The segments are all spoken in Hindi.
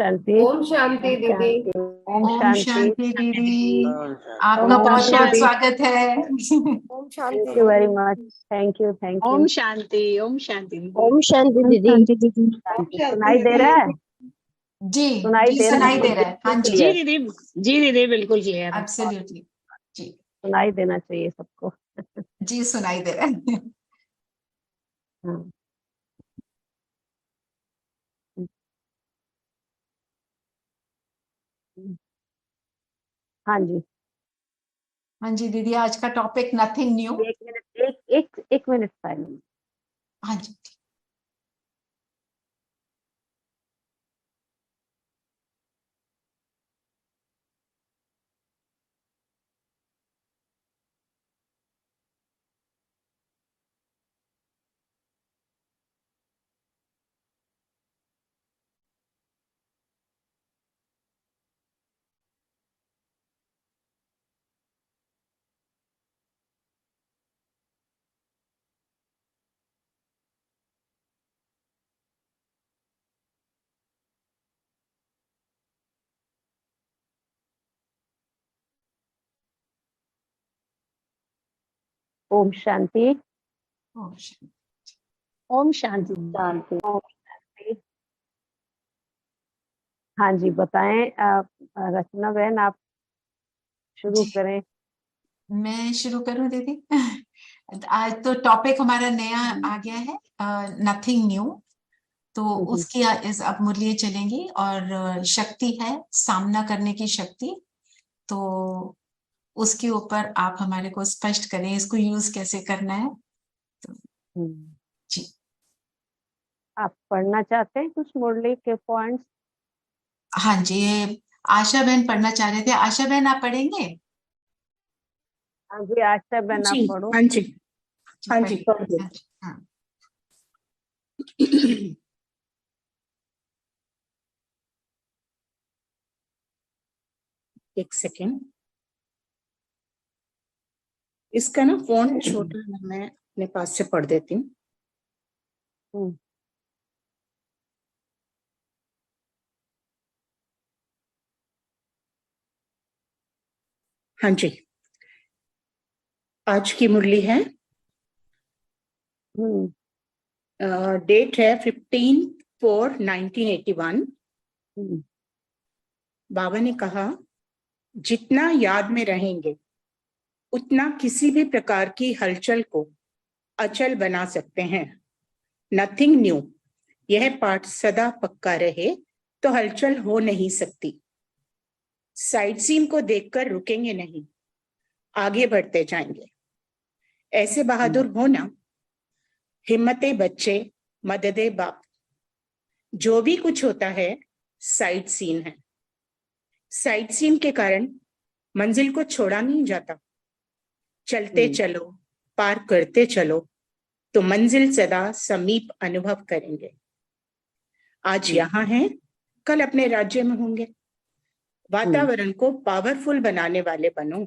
शांति। ओम शांति दीदी। ओम ओम शांति। शांति दीदी, आपका ओम बहुत बहुत शांति। स्वागत है। ओम शांति। Thank you very much. Thank you. ओम शांति। ओम शांति। ओम शांति दीदी। सुनाई दे रहा है? जी सुनाई जी, दे रहा सुनाई है? दे रहा है। हाँ जी जी, दीदी, जी दीदी, बिल्कुल क्लियर है। एब्सोल्युटली जी सुनाई देना चाहिए सबको। जी, सुनाई दे रहा है। हाँ। हाँ जी। हाँ जी दीदी, आज का टॉपिक नथिंग न्यू। एक मिनट, एक मिनट साइलेंट। हाँ जी, ओम शांति। ओम शांति। ओम शांति। शांति। ओम शांति। हाँ जी, बताएं। रचना बहन, आप शुरू जी, करें। मैं शुरू करूं दीदी? आज तो टॉपिक हमारा नया आ गया है, नथिंग न्यू। तो उसकी इस अब मुरलियां चलेंगी और शक्ति है, सामना करने की शक्ति। तो उसके ऊपर आप हमारे को स्पष्ट करें, इसको यूज कैसे करना है। तो जी, आप पढ़ना चाहते हैं कुछ मुरली के पॉइंट्स? हाँ जी, ये आशा बहन पढ़ना चाह रहे थे। आशा बहन, आप पढ़ेंगे? हाँ जी, आशा बहन आप पढ़ो। हाँ जी, हाँ जी, पढ़िए। हाँ जी, हाँ। एक सेकेंड। इसका ना फोन छोटा है, मैं अपने पास से पढ़ देती हूँ। हम्म। हाँ जी, आज की मुरली है, डेट है 15/4/1981। बाबा ने कहा, जितना याद में रहेंगे उतना किसी भी प्रकार की हलचल को अचल बना सकते हैं। नथिंग न्यू, यह पाठ सदा पक्का रहे तो हलचल हो नहीं सकती। साइड सीन को देखकर रुकेंगे नहीं, आगे बढ़ते जाएंगे। ऐसे बहादुर होना, हिम्मते बच्चे, मददे बाप। जो भी कुछ होता है साइड सीन है। साइड सीन के कारण मंजिल को छोड़ा नहीं जाता। चलते चलो, पार करते चलो, तो मंजिल सदा समीप अनुभव करेंगे। आज यहाँ हैं, कल अपने राज्य में होंगे। वातावरण को पावरफुल बनाने वाले बनो,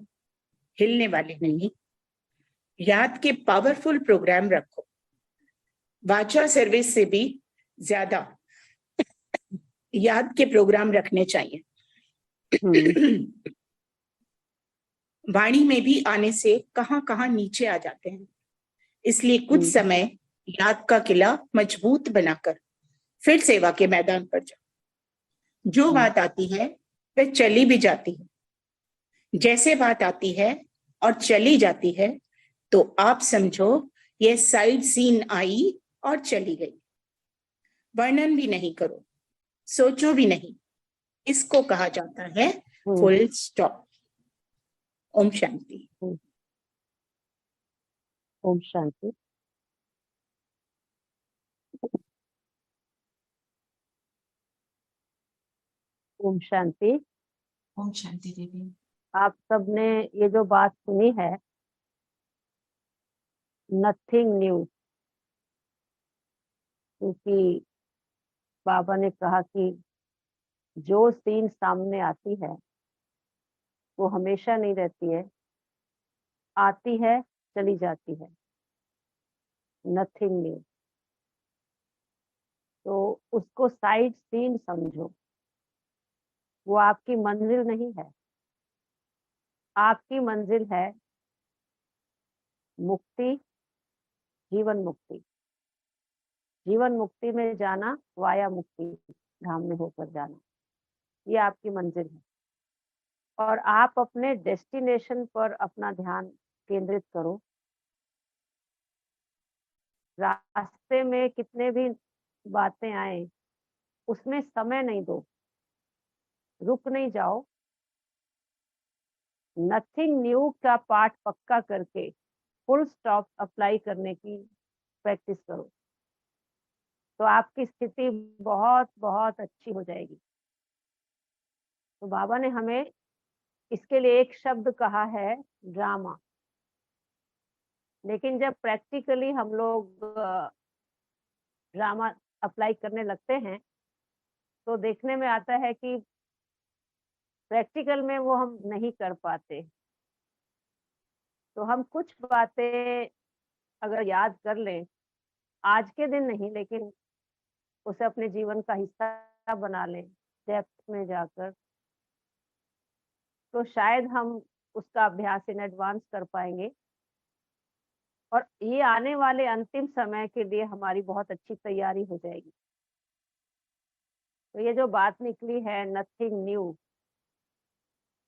हिलने वाले नहीं। याद के पावरफुल प्रोग्राम रखो। वाचा सर्विस से भी ज्यादा याद के प्रोग्राम रखने चाहिए। वाणी में भी आने से कहां कहां नीचे आ जाते हैं। इसलिए कुछ समय याद का किला मजबूत बनाकर फिर सेवा के मैदान पर जाओ। जो बात आती है वह चली भी जाती है। जैसे बात आती है और चली जाती है, तो आप समझो यह साइड सीन आई और चली गई। वर्णन भी नहीं करो, सोचो भी नहीं। इसको कहा जाता है फुल स्टॉप। ओम शांति। ओम शांति। ओम शांति। ओम शांति दीदी। आप सबने ये जो बात सुनी है, नथिंग न्यू, क्योंकि बाबा ने कहा कि जो सीन सामने आती है वो हमेशा नहीं रहती है, आती है चली जाती है। नथिंग न्यू, तो उसको साइड सीन समझो। वो आपकी मंजिल नहीं है। आपकी मंजिल है मुक्ति, जीवन मुक्ति। जीवन मुक्ति में जाना, वाया मुक्ति धाम में होकर जाना, ये आपकी मंजिल है। और आप अपने डेस्टिनेशन पर अपना ध्यान केंद्रित करो। रास्ते में कितने भी बातें आए, उसमें समय नहीं दो, रुक नहीं जाओ। नथिंग न्यू का पाठ पक्का करके फुल स्टॉप अप्लाई करने की प्रैक्टिस करो, तो आपकी स्थिति बहुत बहुत अच्छी हो जाएगी। तो बाबा ने हमें इसके लिए एक शब्द कहा है, ड्रामा। लेकिन जब प्रैक्टिकली हम लोग ड्रामा अप्लाई करने लगते हैं तो देखने में आता है कि प्रैक्टिकल में वो हम नहीं कर पाते। तो हम कुछ बातें अगर याद कर लें, आज के दिन नहीं लेकिन उसे अपने जीवन का हिस्सा बना लें डेप्थ में जाकर, तो शायद हम उसका अभ्यास इन एडवांस कर पाएंगे और ये आने वाले अंतिम समय के लिए हमारी बहुत अच्छी तैयारी हो जाएगी। तो ये जो बात निकली है नथिंग न्यू,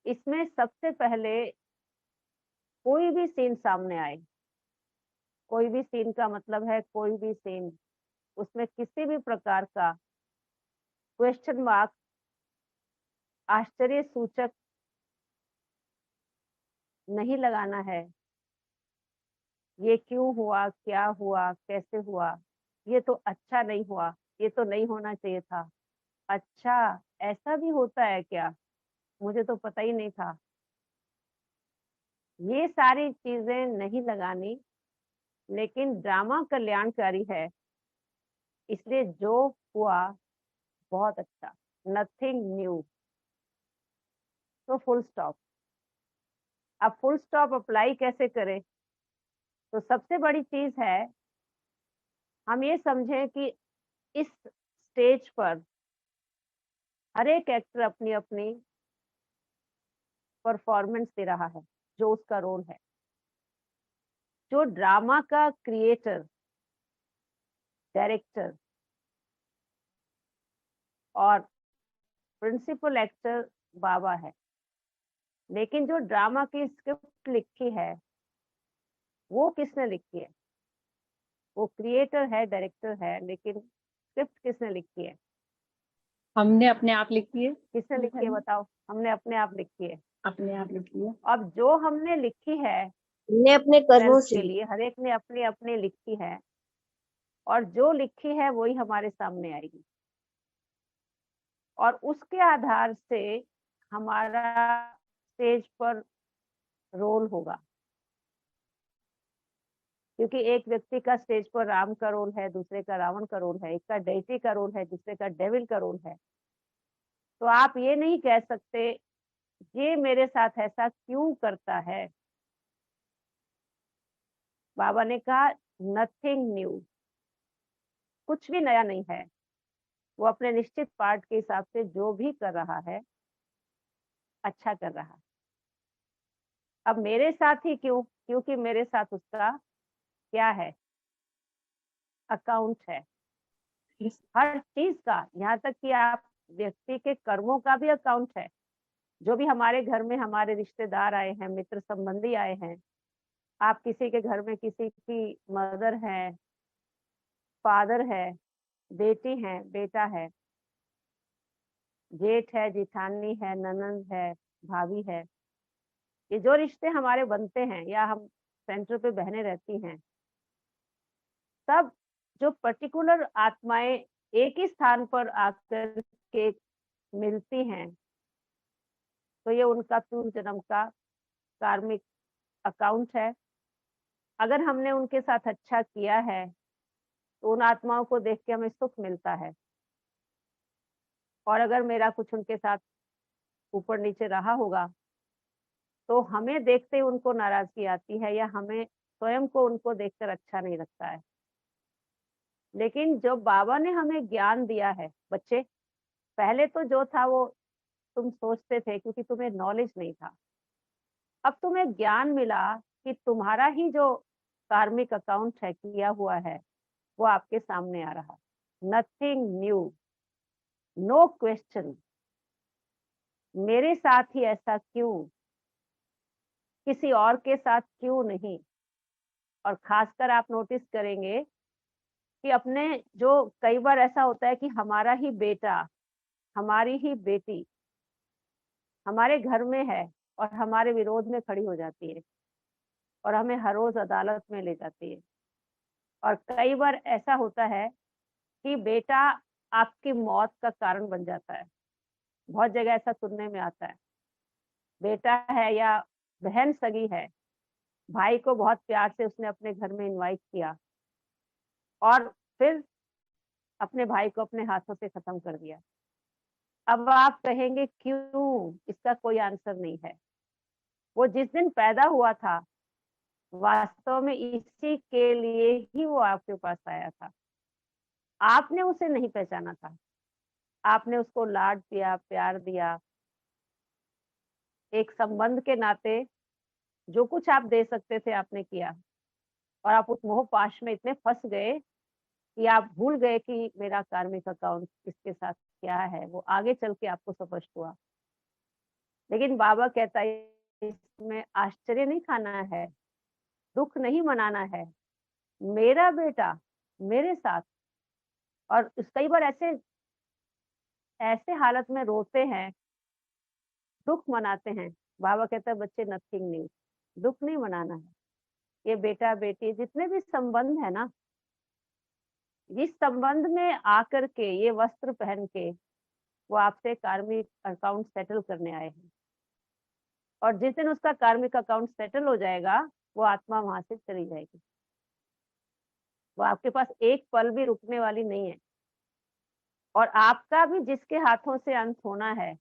इसमें सबसे पहले कोई भी सीन सामने आए, कोई भी सीन का मतलब है कोई भी सीन, उसमें किसी भी प्रकार का क्वेश्चन मार्क, आश्चर्य सूचक नहीं लगाना है। ये क्यों हुआ, क्या हुआ, कैसे हुआ, ये तो अच्छा नहीं हुआ, ये तो नहीं होना चाहिए था, अच्छा ऐसा भी होता है क्या, मुझे तो पता ही नहीं था। ये सारी चीजें नहीं लगानी, लेकिन ड्रामा कल्याणकारी है, इसलिए जो हुआ बहुत अच्छा, नथिंग न्यू, तो फुल स्टॉप। अब फुल स्टॉप अप्लाई कैसे करें? तो सबसे बड़ी चीज है हम ये समझें कि इस स्टेज पर हर एक एक्टर अपनी अपनी परफॉर्मेंस दे रहा है, जो उसका रोल है। जो ड्रामा का क्रिएटर, डायरेक्टर और प्रिंसिपल एक्टर बाबा है, लेकिन जो ड्रामा की स्क्रिप्ट लिखी है वो किसने लिखी है? वो क्रिएटर है, डायरेक्टर है, लेकिन स्क्रिप्ट किसने लिखी है? हमने अपने आप लिखी है। किसने लिखी है बताओ? हमने अपने आप लिखी है। अपने आप लिखी है। अब जो हमने लिखी है हमने अपने कर्मों सेल्फ के से लिए, हर एक ने अपनी अपनी लिखी है, और जो लिखी है वही हमारे सामने आएगी, और उसके आधार से हमारा स्टेज पर रोल होगा। क्योंकि एक व्यक्ति का स्टेज पर राम का रोल है, दूसरे का रावण का रोल है, एक का डेटी का रोल है, दूसरे का डेविल का रोल है। तो आप ये नहीं कह सकते ये मेरे साथ ऐसा क्यों करता है। बाबा ने कहा नथिंग न्यू, कुछ भी नया नहीं है। वो अपने निश्चित पार्ट के हिसाब से जो भी कर रहा है अच्छा कर रहा है। अब मेरे साथ ही क्यों? क्योंकि मेरे साथ उसका क्या है? अकाउंट है हर चीज का, यहाँ तक कि आप व्यक्ति के कर्मों का भी अकाउंट है। जो भी हमारे घर में हमारे रिश्तेदार आए हैं, मित्र संबंधी आए हैं, आप किसी के घर में किसी की मदर है, फादर है, बेटी है, बेटा है, जेठ है, जिठानी है, ननंद है, भाभी है, ये जो रिश्ते हमारे बनते हैं या हम सेंटर पे बहने रहती हैं, सब जो पर्टिकुलर आत्माएं एक ही स्थान पर आकर के मिलती हैं, तो ये उनका पूर्व जन्म का कार्मिक अकाउंट है। अगर हमने उनके साथ अच्छा किया है तो उन आत्माओं को देख के हमें सुख मिलता है, और अगर मेरा कुछ उनके साथ ऊपर नीचे रहा होगा तो हमें देखते ही उनको नाराजगी आती है, या हमें स्वयं को उनको देखकर अच्छा नहीं लगता है। लेकिन जब बाबा ने हमें ज्ञान दिया है, बच्चे पहले तो जो था वो तुम सोचते थे क्योंकि तुम्हें नॉलेज नहीं था। अब तुम्हें ज्ञान मिला कि तुम्हारा ही जो कार्मिक अकाउंट है किया हुआ है वो आपके सामने आ रहा। नथिंग न्यू, नो क्वेश्चन, मेरे साथ ही ऐसा क्यों, किसी और के साथ क्यों नहीं। और खासकर आप नोटिस करेंगे कि अपने जो कई बार ऐसा होता है कि हमारा ही बेटा, हमारी ही बेटी हमारे घर में है और हमारे विरोध में खड़ी हो जाती है और हमें हर रोज अदालत में ले जाती है। और कई बार ऐसा होता है कि बेटा आपकी मौत का कारण बन जाता है। बहुत जगह ऐसा सुनने में आता है। बेटा है या बहन सगी है, भाई को बहुत प्यार से उसने अपने घर में इनवाइट किया और फिर अपने भाई को अपने हाथों से खत्म कर दिया। अब आप कहेंगे क्यों? इसका कोई आंसर नहीं है। वो जिस दिन पैदा हुआ था वास्तव में इसी के लिए ही वो आपके पास आया था। आपने उसे नहीं पहचाना था। आपने उसको लाड दिया, प्यार दिया। एक संबंध के नाते जो कुछ आप दे सकते थे आपने किया और आप उस मोह-पाश में इतने फँस गए कि आप भूल गए कि मेरा कार्मिक अकाउंट किसके साथ क्या है, वो आगे चल के आपको स्पष्ट हुआ। लेकिन बाबा कहता है इसमें आश्चर्य नहीं खाना है, दुःख नहीं मनाना है। मेरा बेटा मेरे साथ। और कई बार ऐसे ऐसे हालत में रोते हैं, दुःख मनाते हैं। बाबा कहता है बच्चे नथिंग न्यू, दुःख नहीं मनाना है। ये बेटा-बेटी जितने भी संबंध है ना, इस संबंध में आकर के ये वस्त्र पहन के वो आपसे कार्मिक अकाउंट सेटल करने आए हैं। और जिस दिन उसका कार्मिक अकाउंट सेटल हो जाएगा, वो आत्मा वहां से चली जाएगी। वो आपके पास एक पल भी रुकने वाली नहीं है। और आपका भी जिसके हाथों से अंत होना है,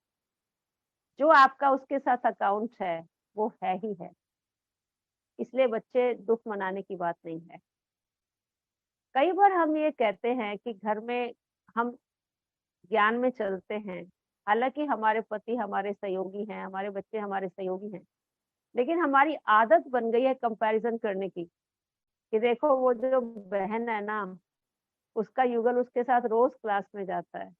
जो आपका उसके साथ अकाउंट है, वो है ही है। इसलिए बच्चे दुःख मनाने की बात नहीं है। कई बार हम ये कहते हैं कि घर में हम ज्ञान में चलते हैं, हालाँकि हमारे पति हमारे सहयोगी हैं, हमारे बच्चे हमारे सहयोगी हैं, लेकिन हमारी आदत बन गई है कंपैरिज़न करने की, कि देखो वो जो बहन है ना, उसका युगल उसके साथ रोज़ क्लास में जाता है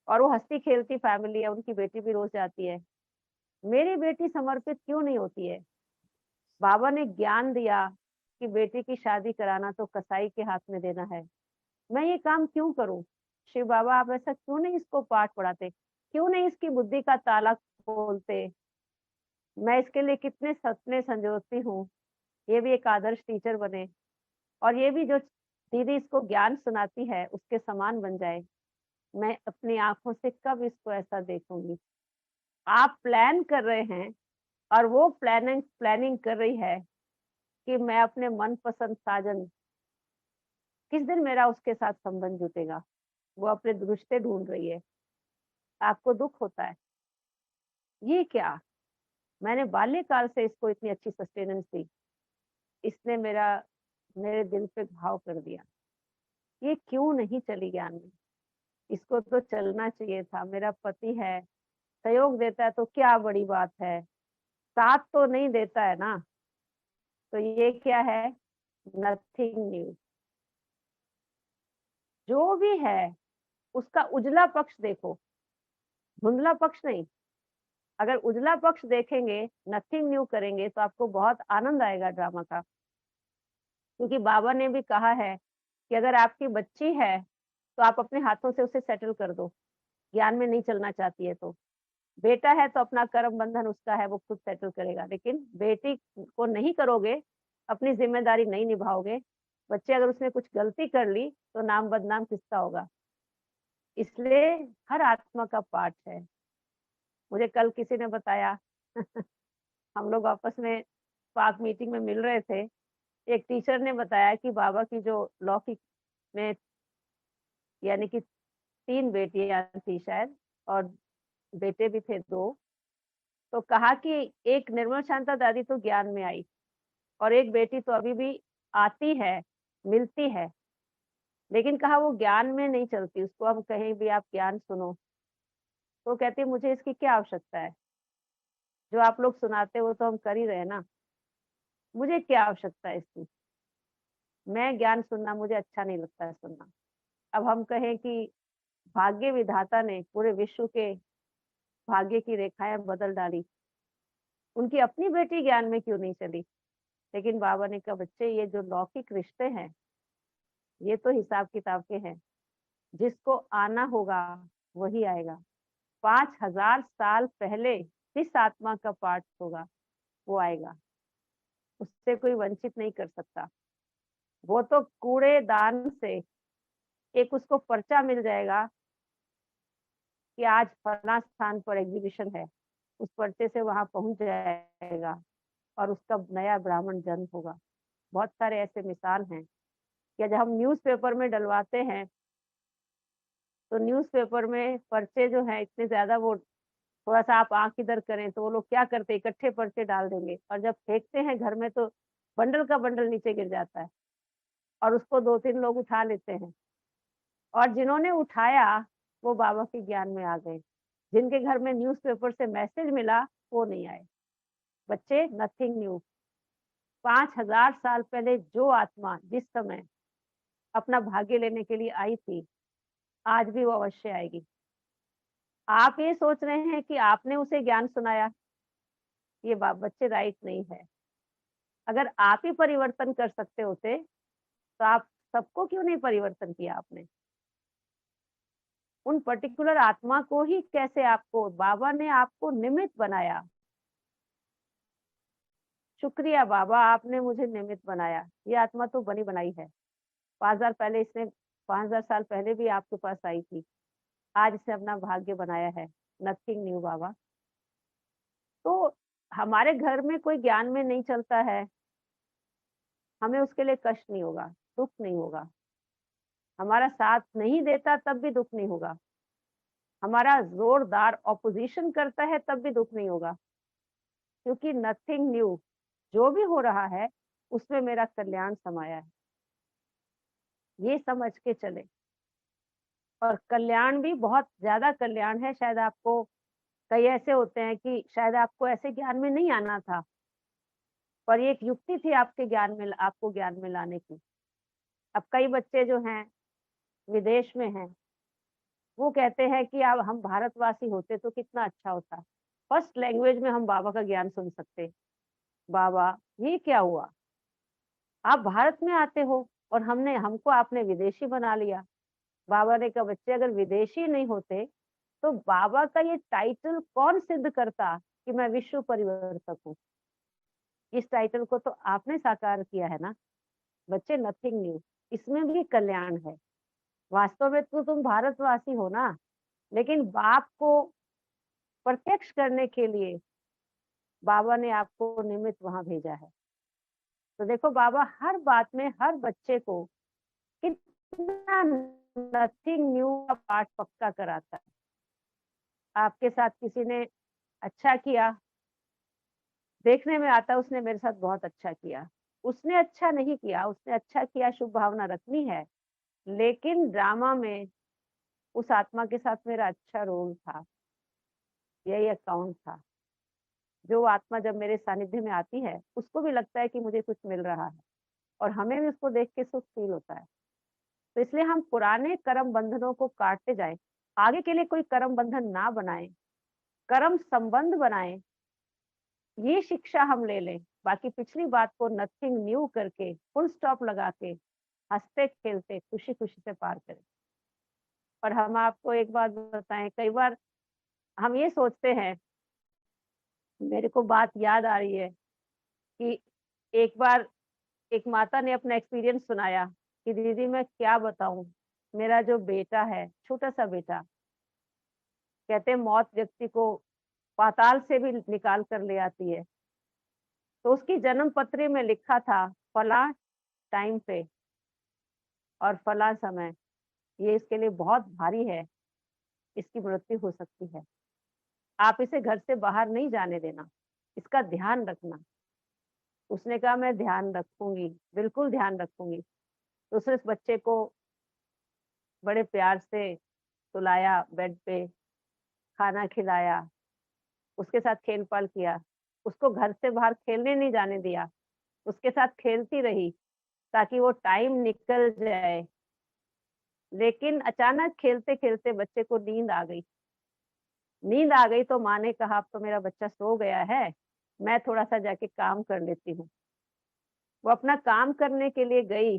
और वो हँसती-खेलती फैमिली है, उनकी बेटी भी रोज़ जाती है। मेरी बेटी समर्पित क्यों नहीं होती है? बाबा ने ज्ञान दिया कि बेटी की शादी कराना तो कसाई के हाथ में देना है। मैं ये काम क्यों करूँ? शिव बाबा आप ऐसा क्यों नहीं इसको पाठ पढ़ाते? क्यों नहीं इसकी बुद्धि का ताला खोलते? मैं इसके लिए कितने सपने संजोती हूँ, ये भी एक आदर्श टीचर बने और ये भी जो दीदी इसको ज्ञान सुनाती है, उसके समान बन जाए। मैं अपनी आँखों से कब इसको ऐसा देखूँगी? आप प्लान कर रहे हैं और वो प्लानिंग प्लानिंग कर रही है कि मैं अपने मनपसंद साजन किस दिन मेरा उसके साथ संबंध जुटेगा? वो अपने रिश्ते ढूँढ रही है। आपको दुःख होता है। ये क्या? मैंने बाल्यकाल से इसको इतनी अच्छी सस्टेनेंस दी। इसने मेरे दिल पे घाव कर दिया। ये क्यों नहीं चली ज्ञान में? इसको तो चलना चाहिए था। मेरा पति है, सहयोग देता है तो क्या बड़ी बात है? साथ तो नहीं देता है ना। तो ये क्या है? Nothing new. जो भी है, उसका उजला पक्ष देखो, धुंधला पक्ष नहीं। अगर उजला पक्ष देखेंगे, नथिंग न्यू करेंगे तो आपको बहुत आनंद आएगा ड्रामा का। क्योंकि बाबा ने भी कहा है कि अगर आपकी बच्ची है, तो आप अपने हाथों से उसे सेटल कर दो, ज्ञान में नहीं चलना चाहती है तो। बेटा है तो अपना कर्म बंधन उसका है, वो खुद सेटल करेगा, लेकिन बेटी को नहीं करोगे, अपनी ज़िम्मेदारी नहीं निभाओगे, बच्चे अगर उसने कुछ गलती कर ली, तो नाम बदनाम किसका होगा? इसलिए हर आत्मा का पाठ है। मुझे कल किसी ने बताया हम लोग आपस में पाक मीटिंग में मिल रहे थे, एक टीचर ने बताया कि बाबा की जो लौकिक में यानी कि 3 बेटियाँ थी शायद और बेटे भी थे 2। तो कहा कि एक निर्मल शांता दादी तो ज्ञान में आई और एक बेटी तो अभी भी आती है, मिलती है, लेकिन कहा वो ज्ञान में नहीं चलती, उसको हम कहें भी आप ज्ञान सुनो, तो वो कहती है मुझे इसकी क्या आवश्यकता है, जो आप लोग सुनाते हो वो तो हम कर ही रहे हैं ना, मुझे क्या आवश्यकता है इसकी, मैं ज्ञान सुनना मुझे अच्छा नहीं लगता है सुनना। अब हम कहें कि भाग्य विधाता ने पूरे विश्व के भाग्य की रेखाएं बदल डाली, उनकी अपनी बेटी ज्ञान में क्यों नहीं चली? लेकिन बाबा ने कहा बच्चे ये जो लौकिक रिश्ते हैं, ये तो हिसाब किताब के हैं, जिसको आना होगा वही आएगा। 5000 साल पहले जिस आत्मा का पाठ होगा वो आएगा, उससे कोई वंचित नहीं कर सकता। वो तो कूड़ेदान से एक उसको पर्चा मिल जाएगा कि आज फला स्थान पर एग्जीबिशन है, उस पर्चे से वहां पहुंच जाएगा और उसका नया ब्राह्मण जन्म होगा। बहुत सारे ऐसे मिसाल हैं कि जब हम न्यूज़पेपर में डलवाते हैं तो न्यूज़पेपर में पर्चे जो हैं इतने ज्यादा, वो थोड़ा सा आप आंख इधर करें तो वो लोग क्या करते हैं, इकट्ठे पर्चे डाल देंगे और जब फेंकते हैं घर में तो बंडल का बंडल नीचे गिर जाता है और उसको 2-3 लोग उठा लेते हैं, और जिन्होंने उठाया वो बाबा के ज्ञान में आ गए। जिनके घर में न्यूज़पेपर से मैसेज मिला वो नहीं आए। बच्चे नथिंग न्यू। 5000 साल पहले जो आत्मा जिस समय अपना भाग्य लेने के लिए आई थी, आज भी वो अवश्य आएगी। आप ये सोच रहे हैं कि आपने उसे ज्ञान सुनाया, ये बच्चे राइट नहीं है। अगर आप ही परिवर्तन कर सकते होते तो आप सबको क्यों नहीं परिवर्तन किया आपने? उन पर्टिकुलर आत्मा को ही कैसे आपको बाबा ने आपको निमित्त बनाया। शुक्रिया बाबा, आपने मुझे निमित्त बनाया। ये आत्मा तो बनी बनाई है। 5000 पहले इसने 5000 साल पहले भी आपके पास आई थी। आज इसने अपना भाग्य बनाया है। नथिंग न्यू बाबा। तो हमारे घर में कोई ज्ञान में नहीं चलता है, हमें उसके लिए कष्ट नहीं होगा, दुख नहीं होगा। हमारा साथ नहीं देता तब भी दुख नहीं होगा। हमारा जोरदार ऑपोजिशन करता है तब भी दुख नहीं होगा, क्योंकि नथिंग न्यू जो भी हो रहा है उसमें मेरा कल्याण समाया है। ये समझ के चले। और कल्याण भी बहुत ज्यादा कल्याण है। शायद आपको कई ऐसे होते हैं कि शायद आपको ऐसे ज्ञान में नहीं आना था, पर ये एक युक्ति थी आपके ज्ञान में, आपको ज्ञान में लाने की। अब कई बच्चे जो हैं विदेश में हैं, वो कहते हैं कि अब हम भारतवासी होते तो कितना अच्छा होता, फर्स्ट लैंग्वेज में हम बाबा का ज्ञान सुन सकते। बाबा ये क्या हुआ, आप भारत में आते हो और हमको आपने विदेशी बना लिया। बाबा ने कहा बच्चे अगर विदेशी नहीं होते तो बाबा का ये टाइटल कौन सिद्ध करता कि मैं विश्व परिवर्तक हूँ। इस टाइटल को तो आपने साकार किया है ना। बच्चे नथिंग न्यू, इसमें भी कल्याण है। वास्तव में तो तुम भारतवासी हो ना, लेकिन बाप को प्रत्यक्ष करने के लिए बाबा ने आपको निमित्त वहां भेजा है। तो देखो बाबा हर बात में हर बच्चे को कितना नथिंग न्यू का पाठ पक्का कराता है। आपके साथ किसी ने अच्छा किया, देखने में आता है उसने मेरे साथ बहुत अच्छा किया। उसने अच्छा नहीं किया, उसने अच्छा किया, शुभ भावना रखनी है, लेकिन ड्रामा में उस आत्मा के साथ मेरा अच्छा रोल था, यही अकाउंट था। जो आत्मा जब मेरे सानिध्य में आती है उसको भी लगता है कि मुझे कुछ मिल रहा है और हमें भी उसको देख के सुख फील होता है। तो इसलिए हम पुराने कर्म बंधनों को काटते जाएं, आगे के लिए कोई कर्म बंधन ना बनाएं, कर्म संबंध बनाएं, ये शिक्षा हम ले लें। बाकी पिछली बात को नथिंग न्यू करके फुल स्टॉप लगा के हंसते खेलते खुशी खुशी से पार करें। और हम आपको एक बात बताएं, कई बार हम ये सोचते हैं, मेरे को बात याद आ रही है कि एक बार एक माता ने अपना एक्सपीरियंस सुनाया कि दीदी मैं क्या बताऊं, मेरा जो बेटा है, छोटा सा बेटा, कहते हैं मौत व्यक्ति को पाताल से भी निकाल कर ले आती है। तो उसकी जन्म पत्री में लिखा था फला टाइम पे और फला समय, ये इसके लिए बहुत भारी है, इसकी मृत्यु हो सकती है, आप इसे घर से बाहर नहीं जाने देना, इसका ध्यान रखना। उसने कहा मैं ध्यान रखूंगी, बिल्कुल ध्यान रखूंगी। तो उसने उस बच्चे को बड़े प्यार से सुलाया, बेड पे खाना खिलाया, उसके साथ खेल पाल किया, उसको घर से बाहर खेलने नहीं जाने दिया, उसके साथ खेलती रही ताकि वो टाइम निकल जाए। लेकिन अचानक खेलते-खेलते बच्चे को नींद आ गई। नींद आ गई तो माँ ने कहा अब तो मेरा बच्चा सो गया है, मैं थोड़ा-सा जाके काम कर लेती हूँ। वो अपना काम करने के लिए गई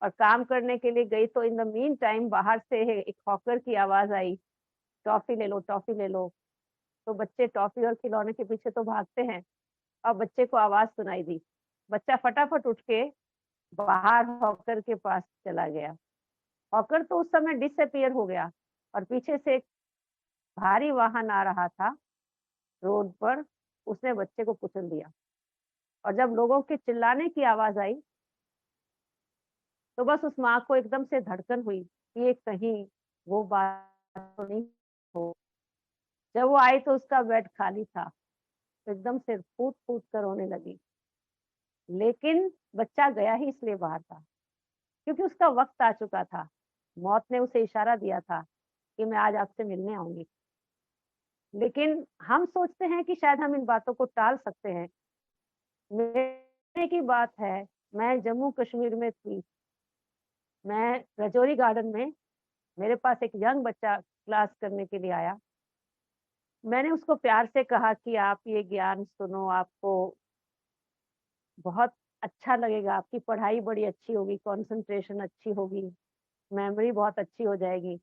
और काम करने के लिए गई तो इन द मीन टाइम बाहर से एक हॉकर की आवाज़ आई, टॉफ़ी ले लो, टॉफ़ी ले लो। तो बच्चे टॉफ़ी और खिलौने के पीछे तो भागते हैं और बच्चे को आवाज़ सुनाई दी। बच्चा फटाफट उठ के बाहर हॉकर के पास चला गया। हॉकर तो उस समय डिसअपीयर हो गया और पीछे से एक भारी वाहन आ रहा था रोड पर, उसने बच्चे को कुचल दिया। और जब लोगों के चिल्लाने की आवाज़ आई, तो बस उस माँ को एकदम से धड़कन हुई कि ये कहीं वो बात तो नहीं हो। जब वो आई तो उसका बेड खाली था, तो एकदम से फूट-फूट कर रोने लगी। लेकिन बच्चा गया ही इसलिए बाहर था, क्योंकि उसका वक़्त आ चुका था। मौत ने उसे इशारा दिया था कि मैं आज आपसे मिलने आऊँगी। लेकिन हम सोचते हैं कि शायद हम इन बातों को टाल सकते हैं। मेरे की बात है, मैं जम्मू कश्मीर में थी, मैं रजौरी गार्डन में मेरे पास एक यंग बच्चा क्लास करने के लिए आया। मैंने उसको प्यार से कहा कि आप ये ज्ञान सुनो, आपको बहुत अच्छा लगेगा, आपकी पढ़ाई बड़ी अच्छी होगी, कंसंट्रेशन अच्छी होगी, मेमोरी बहुत अच्छी हो जाएगी।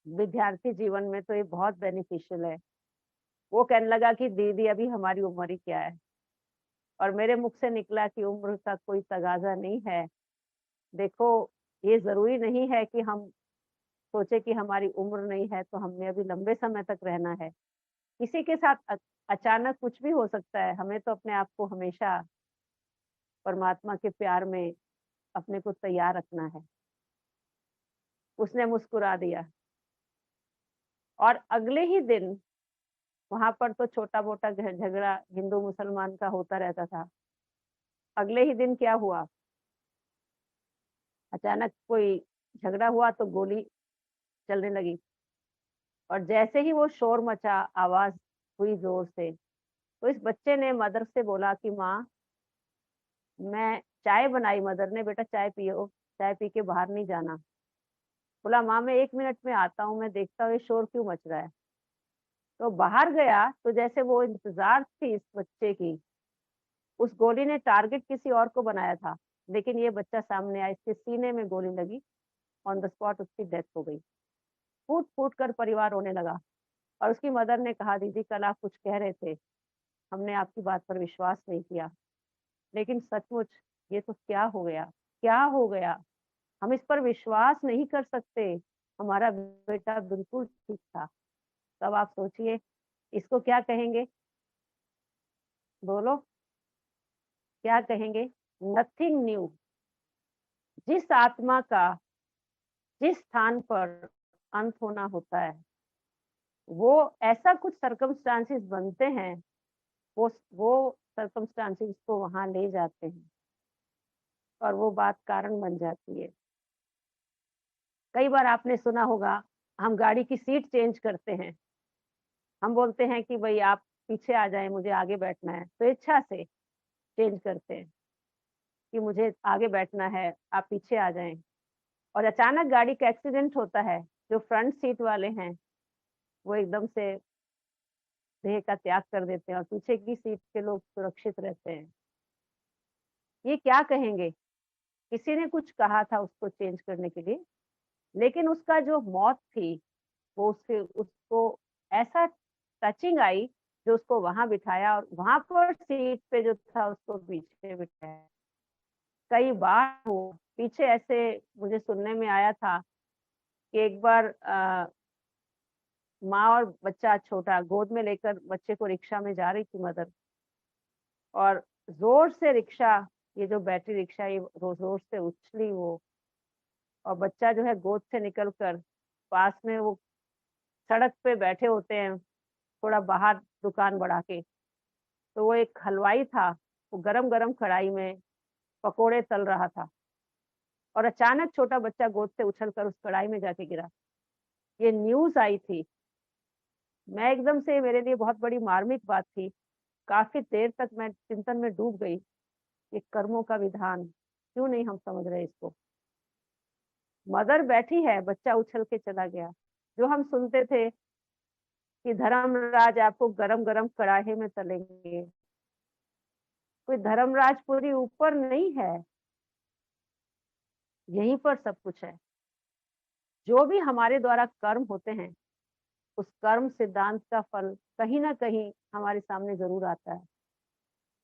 विद्यार्थी जीवन में तो ये बहुत बेनिफिशियल है। वो कहने लगा कि दीदी अभी हमारी उम्र ही क्या है? और मेरे मुख से निकला कि उम्र का कोई तगाज़ा नहीं है। देखो, ये ज़रूरी नहीं है कि हम सोचे कि हमारी उम्र नहीं है तो हमने अभी लंबे समय तक रहना है। किसी के साथ अचानक कुछ भी हो सकता है, हमें तो अपने आप को हमेशा परमात्मा के प्यार में अपने को तैयार रखना है। उसने मुस्कुरा दिया और अगले ही दिन वहाँ पर तो छोटा-मोटा झगड़ा हिंदू-मुसलमान का होता रहता था। अगले ही दिन क्या हुआ, अचानक कोई झगड़ा हुआ तो गोली चलने लगी और जैसे ही वो शोर मचा, आवाज़ हुई ज़ोर से, तो इस बच्चे ने मदर से बोला कि माँ, मैं चाय बनाई मदर ने, बेटा चाय पियो, चाय पी के बाहर नहीं जाना। बोला माँ मैं 1 मिनट में आता हूँ, मैं देखता हूँ ये शोर क्यों मच रहा है। तो बाहर गया तो जैसे वो इंतज़ार थी इस बच्चे की, उस गोली ने टारगेट किसी और को बनाया था, लेकिन ये बच्चा सामने आया, इसके सीने में गोली लगी, ऑन द स्पॉट उसकी डेथ हो गई। फूट-फूट कर परिवार रोने लगा और उसकी मदर ने कहा दीदी कल आप कुछ कह रहे थे, हमने आपकी बात पर विश्वास नहीं किया, लेकिन सचमुच ये तो क्या हो गया? क्या हो गया? हम इस पर विश्वास नहीं कर सकते, हमारा बेटा बिल्कुल ठीक था। तब आप सोचिए, इसको क्या कहेंगे? बोलो, क्या कहेंगे? Nothing new. जिस आत्मा का जिस स्थान पर अंत होना होता है, वो ऐसा कुछ सर्कमस्टांसेस बनते हैं, वो सर्कमस्टांसेस को वहाँ ले जाते हैं और वो बात कारण बन जाती है। कई बार आपने सुना होगा, हम गाड़ी की सीट चेंज करते हैं। हम बोलते हैं कि भई आप पीछे आ जाएँ, मुझे आगे बैठना है, स्वेच्छा से चेंज करते हैं कि मुझे आगे बैठना है, आप पीछे आ जाएँ। और अचानक गाड़ी का एक्सीडेंट होता है, जो फ्रंट सीट वाले हैं, वो एकदम से देह का त्याग कर देते हैं और पीछे की सीट के लोग सुरक्षित रहते हैं। ये क्या कहेंगे? किसी ने कुछ कहा था उसको चेंज करने के लिए, लेकिन उसका जो मौत थी, वो उसको ऐसा टचिंग आई, जो उसको वहाँ बिठाया और वहाँ पर सीट पे जो था उसको पीछे बिठाया। कई बार वो पीछे ऐसे मुझे सुनने में आया था कि एक बार माँ और बच्चा छोटा गोद में लेकर बच्चे को रिक्शा में जा रही थी मदर और ज़ोर से रिक्शा, ये जो बैटरी रिक्शा ये ज़ोर से उछली वो और बच्चा जो है गोद से निकल कर पास में वो सड़क पे बैठे होते हैं, थोड़ा बाहर दुकान बढ़ा के, तो वो एक हलवाई था, वो गरम-गरम कढ़ाई में पकोड़े तल रहा था और अचानक छोटा बच्चा गोद से उछल कर उस कढ़ाई में जाके गिरा। ये न्यूज़ आई थी मैं एकदम से, मेरे लिए बहुत बड़ी मार्मिक बात थी। काफी देर तक मैं चिंतन में डूब गई। ये कर्मों का विधान, क्यों नहीं हम समझ रहे इसको। मदर बैठी है, बच्चा उछल के चला गया। जो हम सुनते थे कि धर्मराज आपको गरम गरम कड़ाहे में तलेंगे, कोई धर्मराज पूरी ऊपर नहीं है, यहीं पर सब कुछ है। जो भी हमारे द्वारा कर्म होते हैं, उस कर्म सिद्धांत का फल कहीं ना कहीं हमारे सामने जरूर आता है।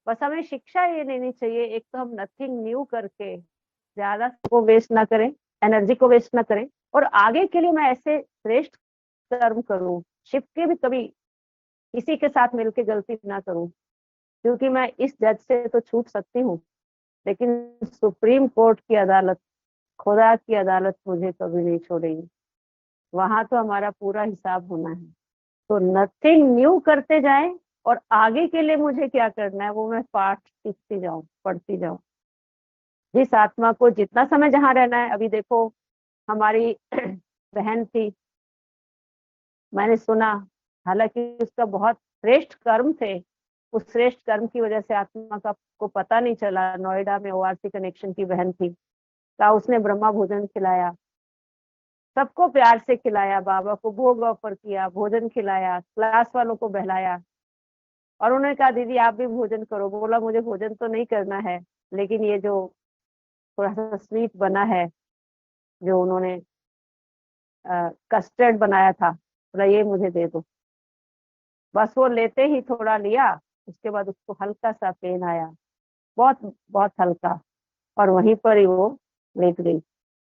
बस हमें शिक्षा ये लेनी चाहिए, एक तो हम नथिंग न्यू करके ज्यादा को वेस्ट ना करें, एनर्जी को वेस्ट ना करें, और आगे के लिए मैं ऐसे श्रेष्ठ कर्म करूं, शिव के भी कभी किसी के साथ मिलकर गलती ना करूं। क्योंकि मैं इस जज से तो छूट सकती हूँ, लेकिन सुप्रीम कोर्ट की अदालत, खुदा की अदालत मुझे कभी नहीं छोड़ेगी। वहां तो हमारा पूरा हिसाब होना है। तो नथिंग न्यू करते जाएं, और आगे के लिए मुझे क्या करना है वो मैं पाठ सीखती जाऊं, पढ़ती जाऊं। जिस आत्मा को जितना समय जहां रहना है, अभी देखो हमारी बहन थी, मैंने सुना, हालांकि उसका बहुत श्रेष्ठ कर्म थे, उस श्रेष्ठ कर्म की वजह से आत्मा का को पता नहीं चला। नोएडा में ओआरसी कनेक्शन की बहन थी, का उसने ब्रह्मा भोजन खिलाया, सबको प्यार से खिलाया, बाबा को भोग ऑफर किया, भोजन खिलाया, क्लास वालों को बहलाया। और उन्होंने कहा दीदी आप भी भोजन करो। बोला मुझे भोजन तो नहीं करना है, लेकिन ये जो थोड़ा सा स्वीट बना है, जो उन्होंने कस्टर्ड बनाया था, बोला ये मुझे दे दो। बस वो लेते ही थोड़ा लिया, उसके बाद उसको हल्का सा पेन आया, बहुत बहुत हल्का, और वहीं पर ही वो लेट गई,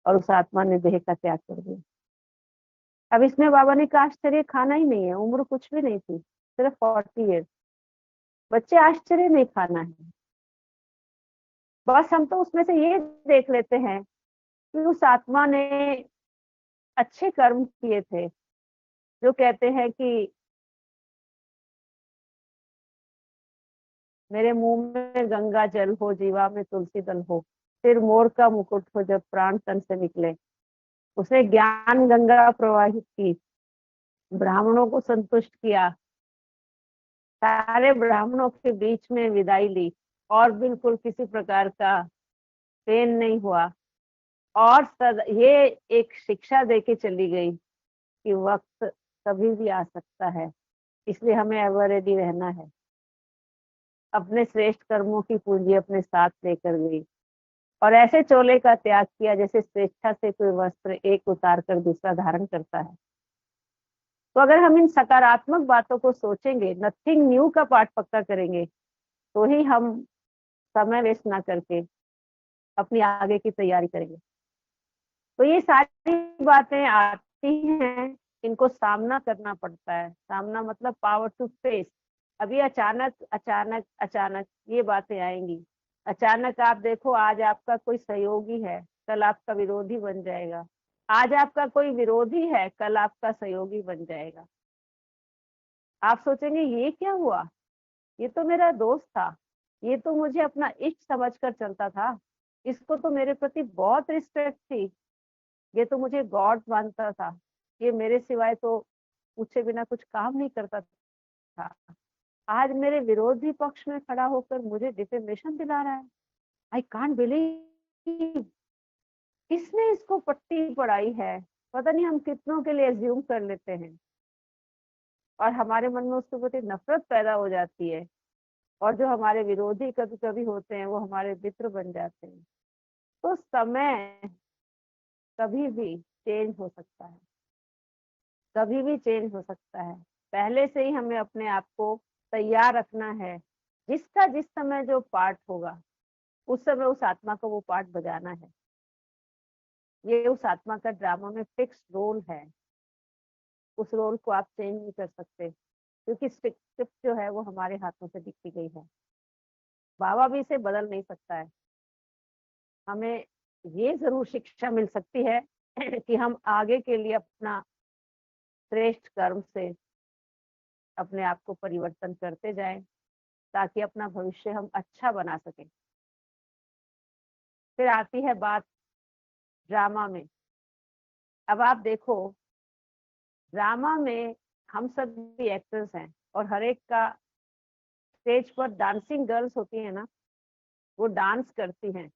और उस आत्मा ने देह का त्याग कर दिया। अब इसमें बाबा ने कहा आश्चर्य खाना ही नहीं है, उम्र कुछ भी नहीं थी, सिर्फ 40 ईयर्स। बच्चे आश्चर्य नहीं खाना है। बस हम तो उसमें से ये देख लेते हैं कि उस आत्मा ने अच्छे कर्म किए थे। जो कहते हैं कि मेरे मुंह में गंगा जल हो, जीवा में तुलसी दल हो, सिर मोर का मुकुट हो, जब प्राण तन से निकले। उसने ज्ञान गंगा प्रवाहित की, ब्राह्मणों को संतुष्ट किया, सारे ब्राह्मणों के बीच में विदाई ली, और बिल्कुल किसी प्रकार का पेन नहीं हुआ। और ये एक शिक्षा देके चली गई कि वक्त कभी भी आ सकता है, इसलिए हमें एवर रेडी रहना है। अपने श्रेष्ठ कर्मों की पूंजी अपने साथ लेकर गई, और ऐसे चोले का त्याग किया जैसे स्वेच्छा से कोई वस्त्र एक उतार कर दूसरा धारण करता है। तो अगर हम इन सकारात्मक बातों को सोचेंगे, नथिंग न्यू का पाठ पक्का करेंगे, तो ही हम समय वेस्ट ना करके अपनी आगे की तैयारी करेंगे। तो ये सारी बातें आती हैं, इनको सामना करना पड़ता है। सामना मतलब पावर टू फेस। अभी अचानक अचानक अचानक ये बातें आएंगी। अचानक आप देखो, आज आपका कोई सहयोगी है, कल आपका विरोधी बन जाएगा। आज आपका कोई विरोधी है, कल आपका सहयोगी बन जाएगा। आप सोचेंगे ये क्या हुआ, ये तो मेरा दोस्त था, ये तो मुझे अपना इष्ट समझकर चलता था, इसको तो मेरे प्रति बहुत रिस्पेक्ट थी, ये तो मुझे गॉड मानता था, ये मेरे सिवाय तो पूछे बिना कुछ काम नहीं करता था। आज मेरे विरोधी पक्ष में खड़ा होकर मुझे डिफेमेशन दिला रहा है। आई कांट बिलीव, किसने इसको पट्टी पढ़ाई है। पता नहीं हम कितनों के लिए एज्यूम कर लेते हैं, और हमारे मन में उसके प्रति नफरत पैदा हो जाती है। और जो हमारे विरोधी कभी कभी होते हैं, वो हमारे मित्र बन जाते हैं। तो समय कभी भी चेंज हो सकता है, कभी भी चेंज हो सकता है। पहले से ही हमें अपने आप को तैयार रखना है। जिसका जिस समय जो पार्ट होगा, उस समय उस आत्मा को वो पार्ट बजाना है। ये उस आत्मा का ड्रामा में फिक्स रोल है, उस रोल को आप चेंज नहीं कर सकते, क्योंकि स्क्रिप्ट जो है वो हमारे हाथों से लिखी गई है। बाबा भी इसे बदल नहीं सकता है। हमें ये जरूर शिक्षा मिल सकती है कि हम आगे के लिए अपना श्रेष्ठ कर्म से अपने आप को परिवर्तन करते जाएं, ताकि अपना भविष्य हम अच्छा बना सकें। फिर आती है बात ड्रामा में। अब आप देखो, ड्रामा में हम सब भी एक्टर्स हैं और हर एक का स्टेज पर डांसिंग गर्ल्स होती है ना, वो डांस करती हैं,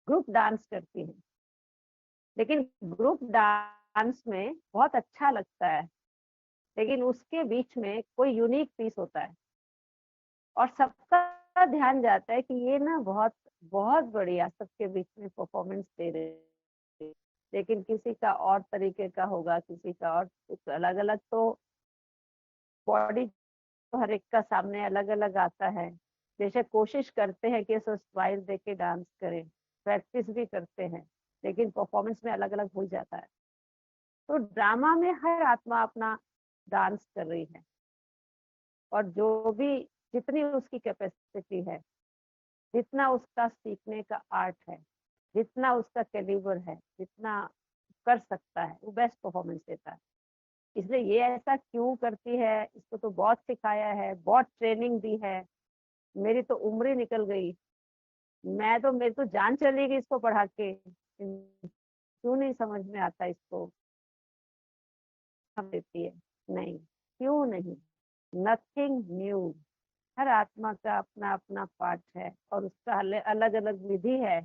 ग्रुप डांस करती हैं, लेकिन ग्रुप डांस में बहुत अच्छा लगता है, लेकिन उसके बीच में कोई यूनिक पीस होता है और सबका ध्यान जाता है कि ये ना बहुत बहुत बढ़िया सबके बीच में परफॉर्मेंस दे रहे हैं, लेकिन किसी का और तरीके का होगा, किसी का और कुछ अलग अलग। तो बॉडी हर एक का सामने अलग अलग आता है। जैसे कोशिश करते हैं कि ऐसा स्माइल दे के डांस करें, प्रैक्टिस भी करते हैं, लेकिन परफॉर्मेंस में अलग अलग हो जाता है। तो ड्रामा में हर आत्मा अपना डांस कर रही है और जो भी जितनी उसकी कैपेसिटी है, जितना उसका सीखने का आर्ट है, जितना उसका कैलिबर है, जितना कर सकता है, वो बेस्ट परफॉर्मेंस देता है। इसलिए ये ऐसा क्यों करती है, इसको तो बहुत सिखाया है, बहुत ट्रेनिंग दी है। मेरी तो उम्र ही निकल गई, मेरी तो जान चली गई इसको पढ़ा के। क्यों नहीं समझ में आता इसको, हम देती है नहीं, क्यों नहीं, नथिंग न्यू। हर आत्मा का अपना अपना पार्ट है और उसका अलग अलग विधि है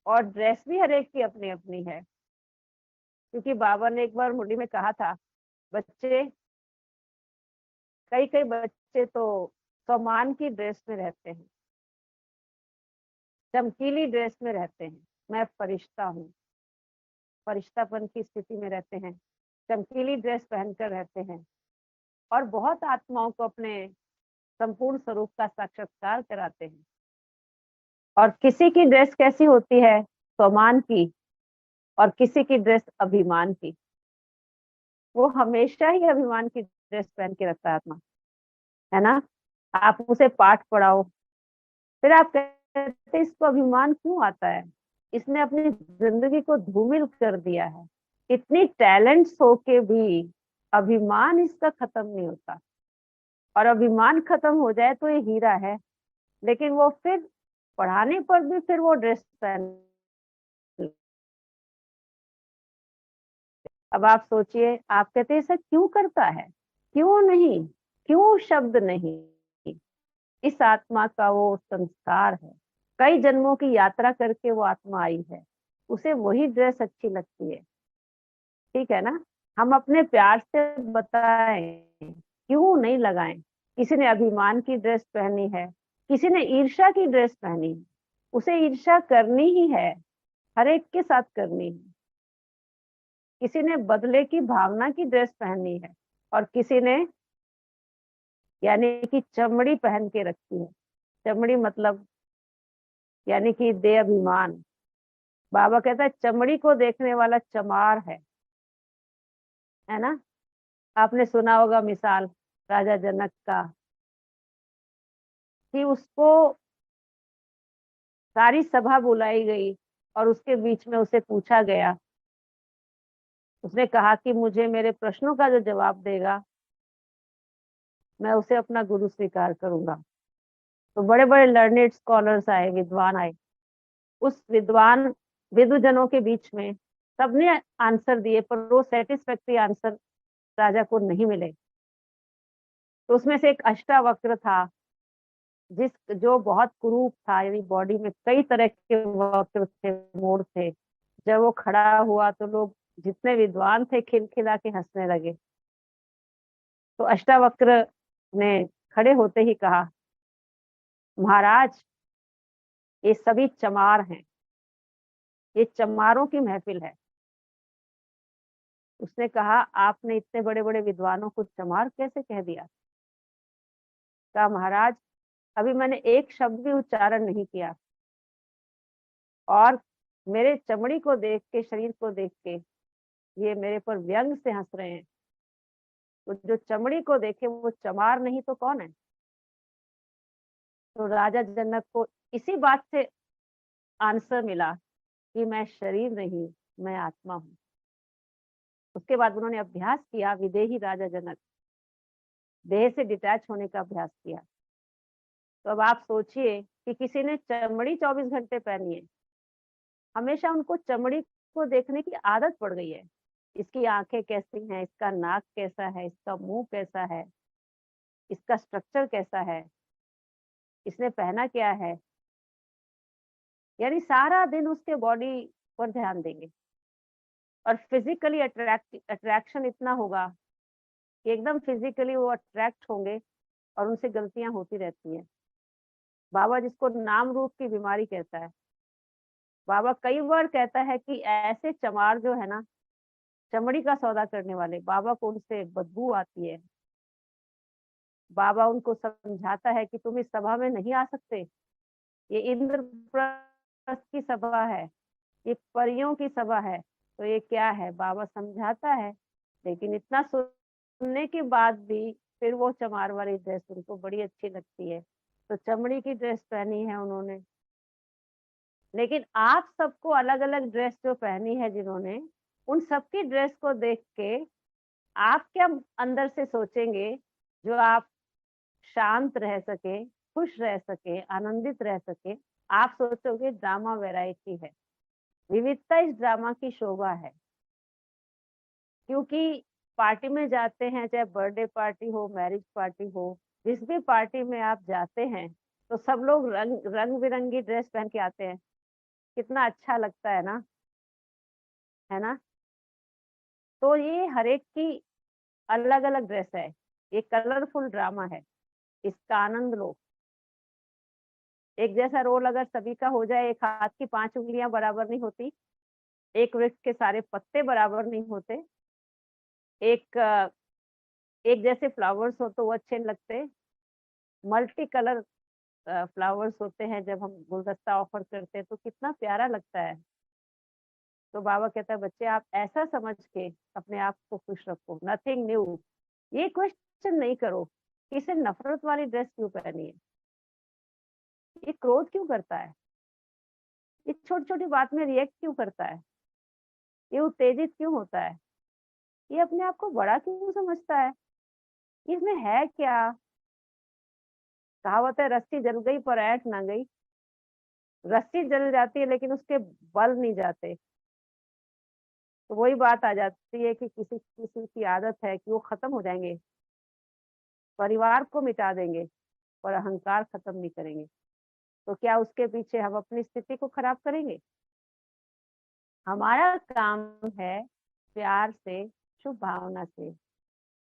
और ड्रेस भी हर एक की अपनी अपनी है। क्योंकि बाबा ने एक बार मुरली में कहा था, बच्चे, कई कई बच्चे तो सामान की ड्रेस में रहते हैं, चमकीली ड्रेस में रहते हैं, मैं फरिश्ता हूँ, फरिश्तापन की स्थिति में रहते हैं, चमकीली ड्रेस पहनकर रहते हैं और बहुत आत्माओं को अपने संपूर्ण स्वरूप का साक्षात्कार कराते हैं। और किसी की ड्रेस कैसी होती है, सामान की, और किसी की ड्रेस अभिमान की। वो हमेशा ही अभिमान की ड्रेस पहन के रखता है आत्मा, है ना। आप उसे पाठ पढ़ाओ, फिर आप कहते इसको अभिमान क्यों आता है, इसने अपनी जिंदगी को धूमिल कर दिया है, इतनी टैलेंट्स होके भी अभिमान इसका खत्म नहीं होता। और अभिमान खत्म हो जाए तो ये हीरा है, लेकिन वो फिर पढ़ाने पर भी फिर वो ड्रेस पहन। अब आप सोचिए, आप कहते हैं ऐसा क्यों करता है, क्यों नहीं, क्यों शब्द नहीं। इस आत्मा का वो संस्कार है, कई जन्मों की यात्रा करके वो आत्मा आई है, उसे वही ड्रेस अच्छी लगती है, ठीक है ना। हम अपने प्यार से बताएं, क्यों नहीं लगाएं। किसी ने अभिमान की ड्रेस पहनी है, किसी ने ईर्ष्या की ड्रेस पहनी है, उसे ईर्ष्या करनी ही है, हर एक के साथ करनी है। किसी ने बदले की भावना की ड्रेस पहनी है और किसी ने यानी कि चमड़ी पहन के रखी है। चमड़ी मतलब यानी कि दे अभिमान। बाबा कहता है चमड़ी को देखने वाला चमार है ना। आपने सुना होगा मिसाल राजा जनक का, कि उसको सारी सभा बुलाई गई और उसके बीच में उसे पूछा गया, उसने कहा कि मुझे मेरे प्रश्नों का जो जवाब देगा मैं उसे अपना गुरु स्वीकार करूंगा। तो बड़े बड़े लर्नेड स्कॉलर्स आए, विद्वान आए, उस विद्वजनों के बीच में सबने आंसर दिए, पर वो सेटिस्फैक्टरी आंसर राजा को नहीं मिले। तो उसमें से एक अष्टावक्र था, जो बहुत कुरूप था, यानी बॉडी में कई तरह के वक्र थे, मोड़ थे। जब वो खड़ा हुआ तो लोग जितने विद्वान थे खिलखिला के हंसने लगे। तो अष्टावक्र ने खड़े होते ही कहा, महाराज ये सभी चमार हैं, ये चमारों की महफिल है। उसने कहा, आपने इतने बड़े बड़े विद्वानों को चमार कैसे कह दिया। कहा, महाराज अभी मैंने एक शब्द भी उच्चारण नहीं किया और मेरे चमड़ी को देख के, शरीर को देख के ये मेरे पर व्यंग से हंस रहे हैं। तो जो चमड़ी को देखे वो चमार नहीं तो कौन है। तो राजा जनक को इसी बात से आंसर मिला कि मैं शरीर नहीं, मैं आत्मा हूँ। उसके बाद उन्होंने अभ्यास किया, विदेही राजा जनक देह से डिटैच होने का अभ्यास किया। तो अब आप सोचिए कि किसी ने चमड़ी 24 घंटे पहनी है, हमेशा उनको चमड़ी को देखने की आदत पड़ गई है, इसकी आंखें कैसी हैं, इसका नाक कैसा है, इसका मुंह कैसा है, इसका स्ट्रक्चर कैसा है, इसने पहना क्या है, यानी सारा दिन उसके बॉडी पर ध्यान देंगे और फिजिकली अट्रैक्शन इतना होगा कि एकदम फिजिकली वो अट्रैक्ट होंगे और उनसे गलतियां होती रहती हैं। बाबा जिसको नाम रूप की बीमारी कहता है, बाबा कई बार कहता है कि ऐसे चमार जो है ना, चमड़ी का सौदा करने वाले, बाबा को उनसे बदबू आती है। बाबा उनको समझाता है कि तुम इस सभा में नहीं आ सकते, ये इंद्रप्रस्थ की सभा है, ये परियों की सभा है, तो ये क्या है, बाबा समझाता है। लेकिन इतना सुनने के बाद भी फिर वो चमार वाली ड्रेस उनको बड़ी अच्छी लगती है, तो चमड़ी की ड्रेस पहनी है उन्होंने। लेकिन आप सबको अलग अलग ड्रेस जो पहनी है जिन्होंने, उन सबकी ड्रेस को देख के आप क्या अंदर से सोचेंगे, जो आप शांत रह सके, खुश रह सके, आनंदित रह सके। आप सोचोगे ड्रामा वैरायटी है, विविधता इस ड्रामा की शोभा है। क्योंकि पार्टी में जाते हैं, चाहे बर्थडे पार्टी हो, मैरिज पार्टी हो, जिस भी पार्टी में आप जाते हैं, तो सब लोग रंग बिरंगी ड्रेस पहन के आते हैं। कितना अच्छा लगता है ना? तो ये हर एक की अलग अलग ड्रेस है, ये कलरफुल ड्रामा है, इसका आनंद लो। एक जैसा रोल अगर सभी का हो जाए, एक हाथ की 5 उंगलियां बराबर नहीं होती, एक वृक्ष के सारे पत्ते बराबर नहीं होते, एक एक जैसे फ्लावर्स हो तो वो अच्छे नहीं लगते। मल्टी कलर फ्लावर्स होते हैं, जब हम गुलदस्ता ऑफर करते हैं तो कितना प्यारा लगता है। तो बाबा कहता है बच्चे आप ऐसा समझ के अपने आप को खुश रखो, नथिंग न्यू। ये क्वेश्चन नहीं करो कि इसे नफरत वाली ड्रेस क्यों पहनी है, ये क्रोध क्यों करता है, ये छोटी छोटी बात में रिएक्ट क्यों करता है, ये उत्तेजित क्यों होता है, ये अपने आप को बड़ा क्यों समझता है, इसमें है क्या। कहावत है रस्सी जल गई पर ऐंठ ना गई। रस्सी जल जाती है लेकिन उसके बल नहीं जाते। तो वही बात आ जाती है कि किसी किसी की आदत है कि वो खत्म हो जाएंगे, परिवार को मिटा देंगे, पर अहंकार खत्म नहीं करेंगे। तो क्या उसके पीछे हम अपनी स्थिति को खराब करेंगे? हमारा काम है प्यार से, शुभ भावना से,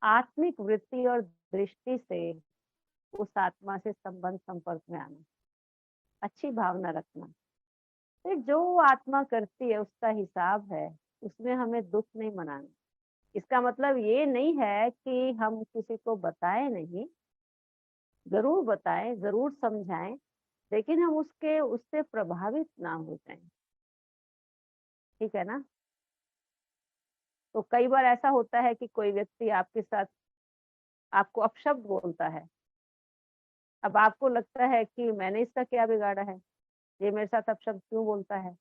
आत्मिक वृत्ति और दृष्टि से उस आत्मा से संबंध संपर्क में आना, अच्छी भावना रखना। फिर जो वो आत्मा करती है उसका हिसाब है, उसमें हमें दुख नहीं मनाना। इसका मतलब ये नहीं है कि हम किसी को बताएं नहीं, जरूर बताएं, जरूर समझाएं, लेकिन हम उससे प्रभावित ना हो जाएं। ठीक है ना? तो कई बार ऐसा होता है कि कोई व्यक्ति आपके साथ आपको अपशब्द बोलता है। अब आपको लगता है कि मैंने इसका क्या बिगाड़ा है, ये मेरे साथ अपशब्द क्यों बोलता है,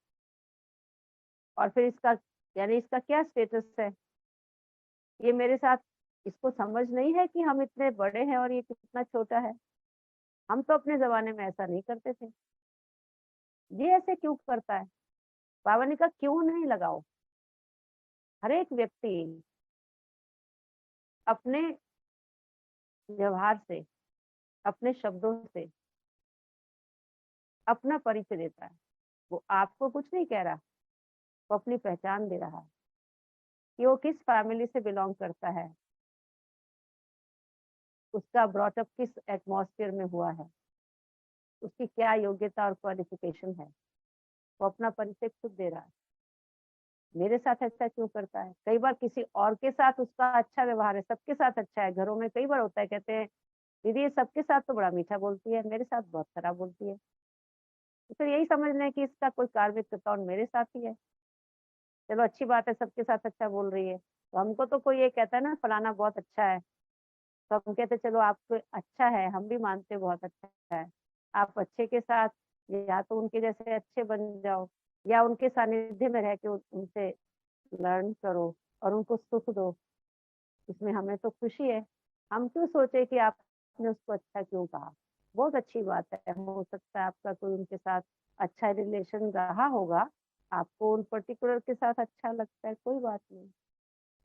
और फिर इसका यानी इसका क्या स्टेटस है, ये मेरे साथ, इसको समझ नहीं है कि हम इतने बड़े हैं और ये कितना छोटा है। हम तो अपने जमाने में ऐसा नहीं करते थे, ये ऐसे क्यों करता है। बाबा ने कहा क्यों नहीं लगाओ। हर एक व्यक्ति अपने व्यवहार से, अपने शब्दों से अपना परिचय देता है। वो आपको कुछ नहीं कह रहा, वो अपनी पहचान दे रहा है कि वो किस फैमिली से बिलोंग करता है, उसका ब्रॉटअप किस एटमॉस्फेयर में हुआ है, उसकी क्या योग्यता और क्वालिफिकेशन है। वो अपना परिचय खुद दे रहा है। मेरे साथ ऐसा क्यों करता है। कई बार किसी और के साथ उसका अच्छा व्यवहार है, सबके साथ अच्छा है। घरों में कई बार होता है, कहते हैं दीदी ये सबके साथ तो बड़ा मीठा बोलती है, मेरे साथ बहुत खराब बोलती है। तो फिर यही समझ लें कि इसका कोई कार्मिक अकाउंट मेरे साथ ही है। चलो अच्छी बात है, सबके साथ अच्छा बोल रही है, तो हमको तो कोई ये कहता है ना फलाना बहुत अच्छा है, तो हम कहते चलो आपको अच्छा है, हम भी मानते बहुत अच्छा है। आप अच्छे के साथ या तो उनके जैसे अच्छे बन जाओ, या उनके सानिध्य में रह के उनसे लर्न करो और उनको सुख दो। इसमें हमें तो खुशी है। हम क्यों सोचे कि आपने उसको अच्छा क्यों कहा। बहुत अच्छी बात है, हो सकता है आपका कोई उनके साथ अच्छा रिलेशन रहा होगा, आपको उन पर्टिकुलर के साथ अच्छा लगता है, कोई बात नहीं।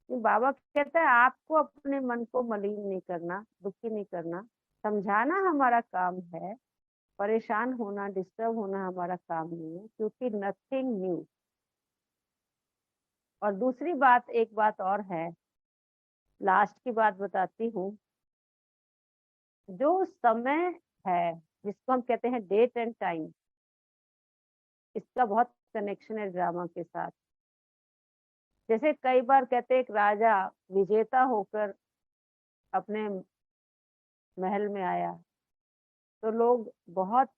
कि बाबा कहता है आपको अपने मन को मलिन नहीं करना, दुखी नहीं करना, समझाना हमारा काम है, परेशान होना, डिस्टर्ब होना हमारा काम नहीं है, क्योंकि नथिंग न्यू। और दूसरी बात, एक बात और है, लास्ट की बात बताती हूँ। जो समय है जिसको हम कहते हैं डेट एंड टाइम, इसका बहुत कनेक्शन है ड्रामा के साथ। जैसे कई बार कहते हैं एक राजा विजेता होकर अपने महल में आया, तो लोग बहुत,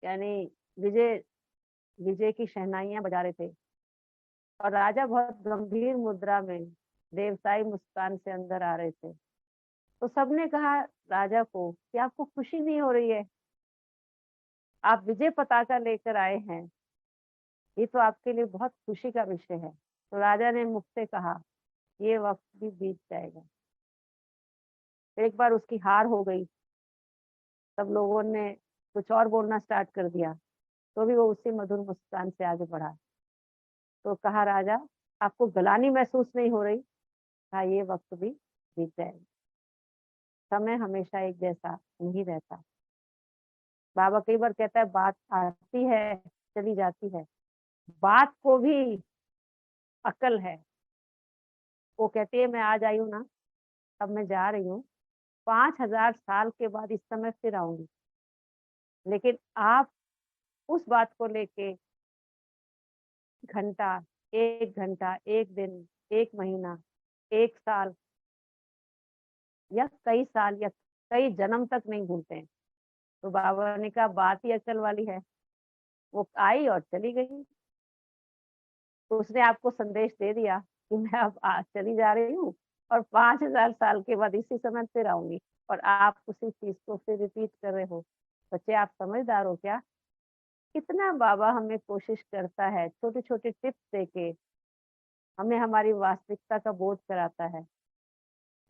यानी विजय विजय की शहनाइयां बजा रहे थे, और राजा बहुत गंभीर मुद्रा में देवताई मुस्कान से अंदर आ रहे थे। तो सबने कहा राजा को कि आपको खुशी नहीं हो रही है, आप विजय पताका लेकर आए हैं, ये तो आपके लिए बहुत खुशी का विषय है। तो राजा ने मुख से कहा ये वक्त भी बीत जाएगा। फिर एक बार उसकी हार हो गई, सब लोगों ने कुछ और बोलना स्टार्ट कर दिया, तो भी वो उसी मधुर मुस्कान से आगे बढ़ा। तो कहा राजा आपको गलानी महसूस नहीं हो रही? कहा ये वक्त भी बीत जाएगा, समय हमेशा एक जैसा नहीं रहता। बाबा कई बार कहता है बात आती है चली जाती है, बात को भी अकल है। वो कहती है मैं आज आई हूँ ना, अब मैं जा रही हूँ, 5000 साल के बाद इस समय फिर आऊंगी, लेकिन आप उस बात को लेके घंटा, 1 घंटा, 1 दिन, 1 महीना, 1 साल या कई साल या कई जन्म तक नहीं भूलते हैं। तो बाबा ने कहा बात ही अकल वाली है, वो आई और चली गई। तो उसने आपको संदेश दे दिया कि मैं अब चली जा रही हूँ, और 5000 साल के बाद इसी समय फिर आऊंगी, और आप उसी चीज को फिर रिपीट कर रहे हो। बच्चे आप समझदार हो क्या? कितना बाबा हमें कोशिश करता है, छोटे छोटे टिप्स देके हमें हमारी वास्तविकता का बोध कराता है,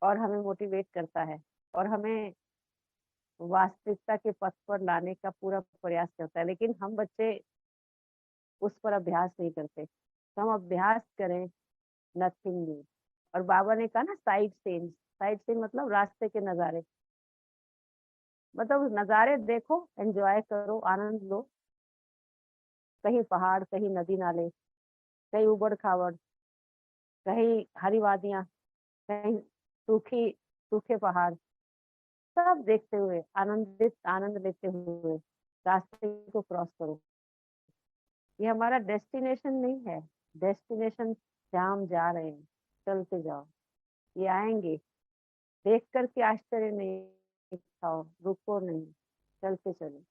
और हमें मोटिवेट करता है, और हमें वास्तविकता के पथ पर लाने का पूरा प्रयास करता है। लेकिन हम बच्चे उस पर अभ्यास नहीं करते। तो हम अभ्यास करें नथिंग न्यू। और बाबा ने कहा ना साइड सीन, साइड सीन मतलब रास्ते के नजारे, मतलब नजारे देखो, एंजॉय करो, आनंद लो। कहीं पहाड़, कहीं नदी नाले, कहीं उबड़ खाबड़, कहीं हरी वादियां, कहीं सूखे पहाड़, सब देखते हुए आनंद लेते हुए रास्ते को क्रॉस करो। ये हमारा डेस्टिनेशन नहीं है, डेस्टिनेशन जहाँ हम जा रहे हैं चलते जाओ, ये आएंगे। देख करके आश्चर्य नहीं खाओ, रुको नहीं, चलते चलो।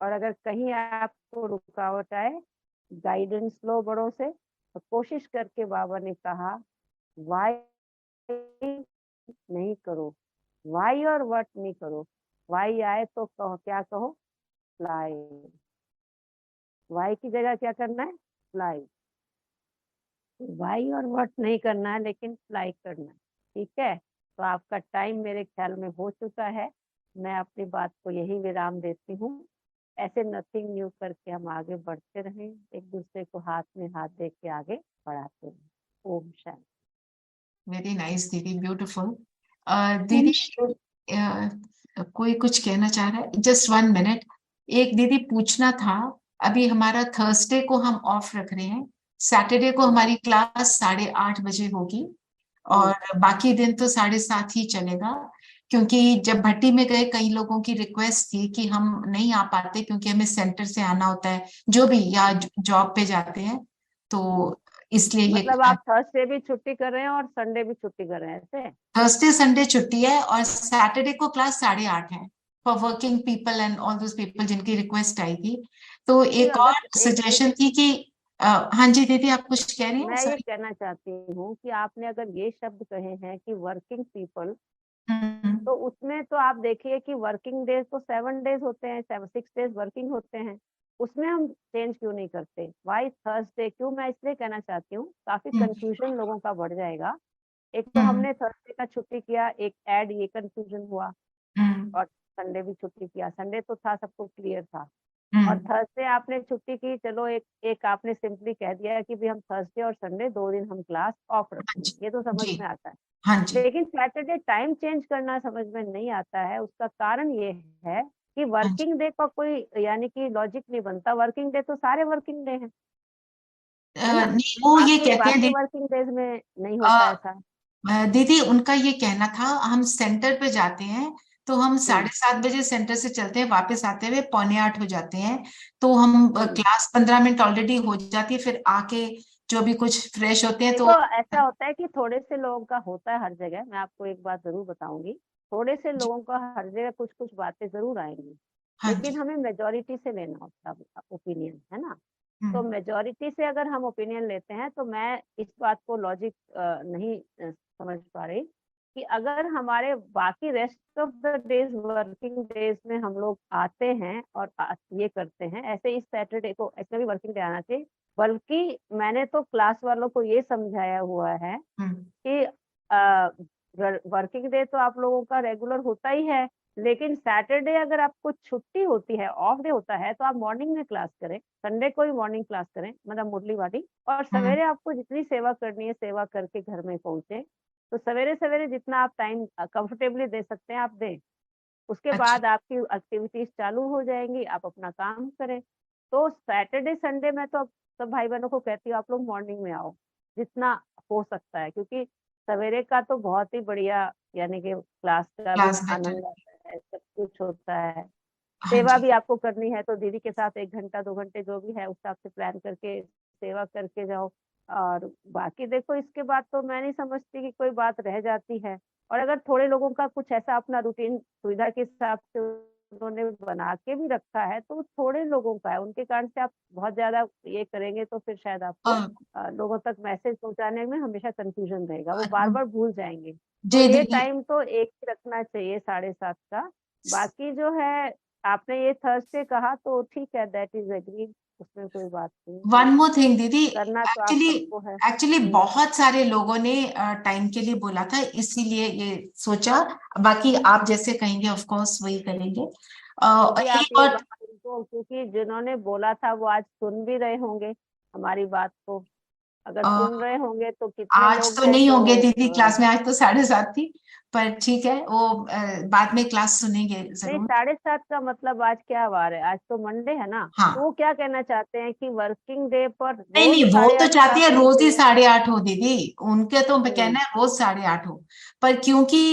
और अगर कहीं आपको रुकावट आए, गाइडेंस लो बड़ों से। तो कोशिश करके बाबा ने कहा वाई नहीं करो, वाई और व्हाट नहीं करो। वाई आए तो कहो, क्या कहो? फ्लाई। वाई की जगह क्या करना है? फ्लाई। वाई और व्हाट नहीं करना है, लेकिन फ्लाई करना है। ठीक है, तो आपका टाइम मेरे ख्याल में हो चुका है। मैं अपनी बात को यही विराम देती हूँ। ऐसे नथिंग न्यू करके हम आगे बढ़ते रहें, एक दूसरे को हाथ में हाथ दे के आगे बढ़ाते रहें। ओम शांति। वेरी नाइस दीदी, ब्यूटीफुल। दीदी कोई कुछ कहना चाह रहा है? Just 1 minute. एक दीदी पूछना था, अभी हमारा थर्सडे को हम ऑफ रख रहे हैं, सैटरडे को हमारी क्लास 8:30 बजे होगी, और बाकी दिन तो 7:30 ही चलेगा। क्योंकि जब भट्टी में गए, कई लोगों की रिक्वेस्ट थी कि हम नहीं आ पाते क्योंकि हमें सेंटर से आना होता है, जो भी, या जॉब पे जाते हैं, तो इसलिए ये मतलब आप थर्सडे भी छुट्टी कर रहे हैं और संडे भी छुट्टी कर रहे हैं ऐसे? थर्सडे संडे छुट्टी है, और सैटरडे को क्लास 8:30 है for working people and all those people जिनकी रिक्वेस्ट आई थी। तो एक अगर और सजेशन थी कि हाँ जी दीदी, आप कुछ कह रही हैं? मैं ये सॉरी। कहना चाहती हूँ कि आपने अगर ये शब्द कहे हैं कि वर्किंग पीपल, हम्म, तो उसमें तो आप देखिए कि वर्किंग डेज तो 7 डेज होते हैं, 6 डेज वर्किंग होते हैं। उसमें हम चेंज क्यों नहीं करते? वाई थर्सडे क्यों? मैं इसलिए कहना चाहती हूँ, काफी कंफ्यूजन लोगों का बढ़ जाएगा। एक तो हम्म, हमने थर्सडे का छुट्टी किया, एक ऐड ये कंफ्यूजन हुआ, हम्म, और संडे भी छुट्टी किया। संडे तो था, सबको क्लियर था। और थर्सडे आपने छुट्टी की, चलो एक आपने सिंपली कह दिया कि भी हम थर्सडे और संडे 2 दिन हम क्लास ऑफ रखेंगे, ये तो समझ जी में आता है। हाँ जी लेकिन सैटरडे टाइम चेंज करना समझ में नहीं आता है। उसका कारण ये है कि हाँ जी वर्किंग डे का कोई यानी कि लॉजिक नहीं बनता। वर्किंग डे तो सारे वर्किंग डे हैं, है ना? नहीं वो ये बाकी कहते हैं बाकी वर्किंग डेज में नहीं अ, होता ऐसा। दीदी उनका ये कहना था हम सेंटर पे जाते हैं तो हम हम्म 7:30 बजे सेंटर से चलते हैं, वापस आते हुए 7:45 हो जाते हैं। तो हम हम्म क्लास 15 मिनट ऑलरेडी हो जाती है, फिर आके जो भी कुछ फ्रेश होते हैं तो देखो ऐसा होता है कि थोड़े से लोगों का होता है हर जगह। मैं आपको एक बात जरूर बताऊंगी, थोड़े से जी, लोगों का हर जगह कुछ कुछ बातें जरूर आएंगी, हाँ लेकिन जी हमें मेजोरिटी से लेना होता है ओपिनियन, है ना? तो हम्म, मेजोरिटी से अगर हम ओपिनियन लेते हैं तो मैं इस बात को लॉजिक नहीं समझ पा रही कि अगर हमारे बाकी rest of the days working days में हम लोग आते हैं और ये करते हैं, ऐसे इस सैटरडे को ऐसे भी वर्किंग डे आना चाहिए। बल्कि मैंने तो क्लास वालों को ये समझाया हुआ है हम्म, कि वर्किंग डे तो आप लोगों का रेगुलर होता ही है, लेकिन सैटरडे अगर आपको छुट्टी होती है, ऑफ डे होता है, तो आप मॉर्निंग में क्लास करें, संडे को भी मॉर्निंग क्लास करें, मतलब मुरली वाली। और हम्म, सवेरे आपको जितनी सेवा करनी है सेवा करके घर में पहुंचे। तो सवेरे सवेरे जितना आप टाइम कंफर्टेबली दे सकते हैं आप दें। उसके अच्छा बाद आपकी एक्टिविटीज चालू हो जाएंगी, आप अपना काम करें। तो सैटरडे संडे में तो अब सब भाई बहनों को कहती हूँ आप लोग मॉर्निंग में आओ जितना हो सकता है, क्योंकि सवेरे का तो बहुत ही बढ़िया यानी कि क्लास का भी क्लास बेटर आनंद आता है, सब कुछ होता है। हाँ सेवा जी भी आपको करनी है तो दीदी के साथ 1 घंटा 2 घंटे जो भी है उस हिसाब से प्लान करके सेवा करके जाओ। और बाकी देखो इसके बाद तो मैं नहीं समझती कि कोई बात रह जाती है। और अगर थोड़े लोगों का कुछ ऐसा अपना रूटीन सुविधा के हिसाब से उन्होंने बना के भी रखा है, तो थोड़े लोगों का है, उनके कारण से आप बहुत ज्यादा ये करेंगे तो फिर शायद आपको और लोगों तक मैसेज पहुंचाने में हमेशा कंफ्यूजन रहेगा, वो बार अ, बार भूल जाएंगे। तो जी ये दीदी टाइम तो एक ही रखना चाहिए 7:30 का। बाकी जो है आपने ये थर्सडे कहा तो ठीक है, दैट इज एग्रीड, उसमें कोई बात नहीं वन है। मोर थिंग दीदी, करना तो आप एक्चुअली सबको है। एक्चुअली बहुत सारे लोगों ने टाइम के लिए बोला था, इसीलिए ये सोचा। बाकी आप जैसे कहेंगे ऑफ कोर्स वही करेंगे। दीदी आप एक ये और बात उनको, क्योंकि जिन्होंने बोला था वो आज सुन भी रहे होंगे हमारी बात को। अगर अ, सुन रहे होंगे तो कितने आज लोग तो थे नहीं तो होंगे दीदी क्लास में, आज तो 7:30 थी। पर ठीक है वो बाद में क्लास सुनेंगे नहीं, जरूर। 7:30 का मतलब आज क्या वार है? आज तो मंडे है ना। तो हाँ वो क्या कहना चाहते हैं कि वर्किंग डे पर नहीं रोज नहीं वो तो 8:30 चाहती क्लास है होनी रोज ही चाहिए? 8:30 हो दीदी। उनके तो हम्म कहना है रोज 8:30 हो। पर क्योंकि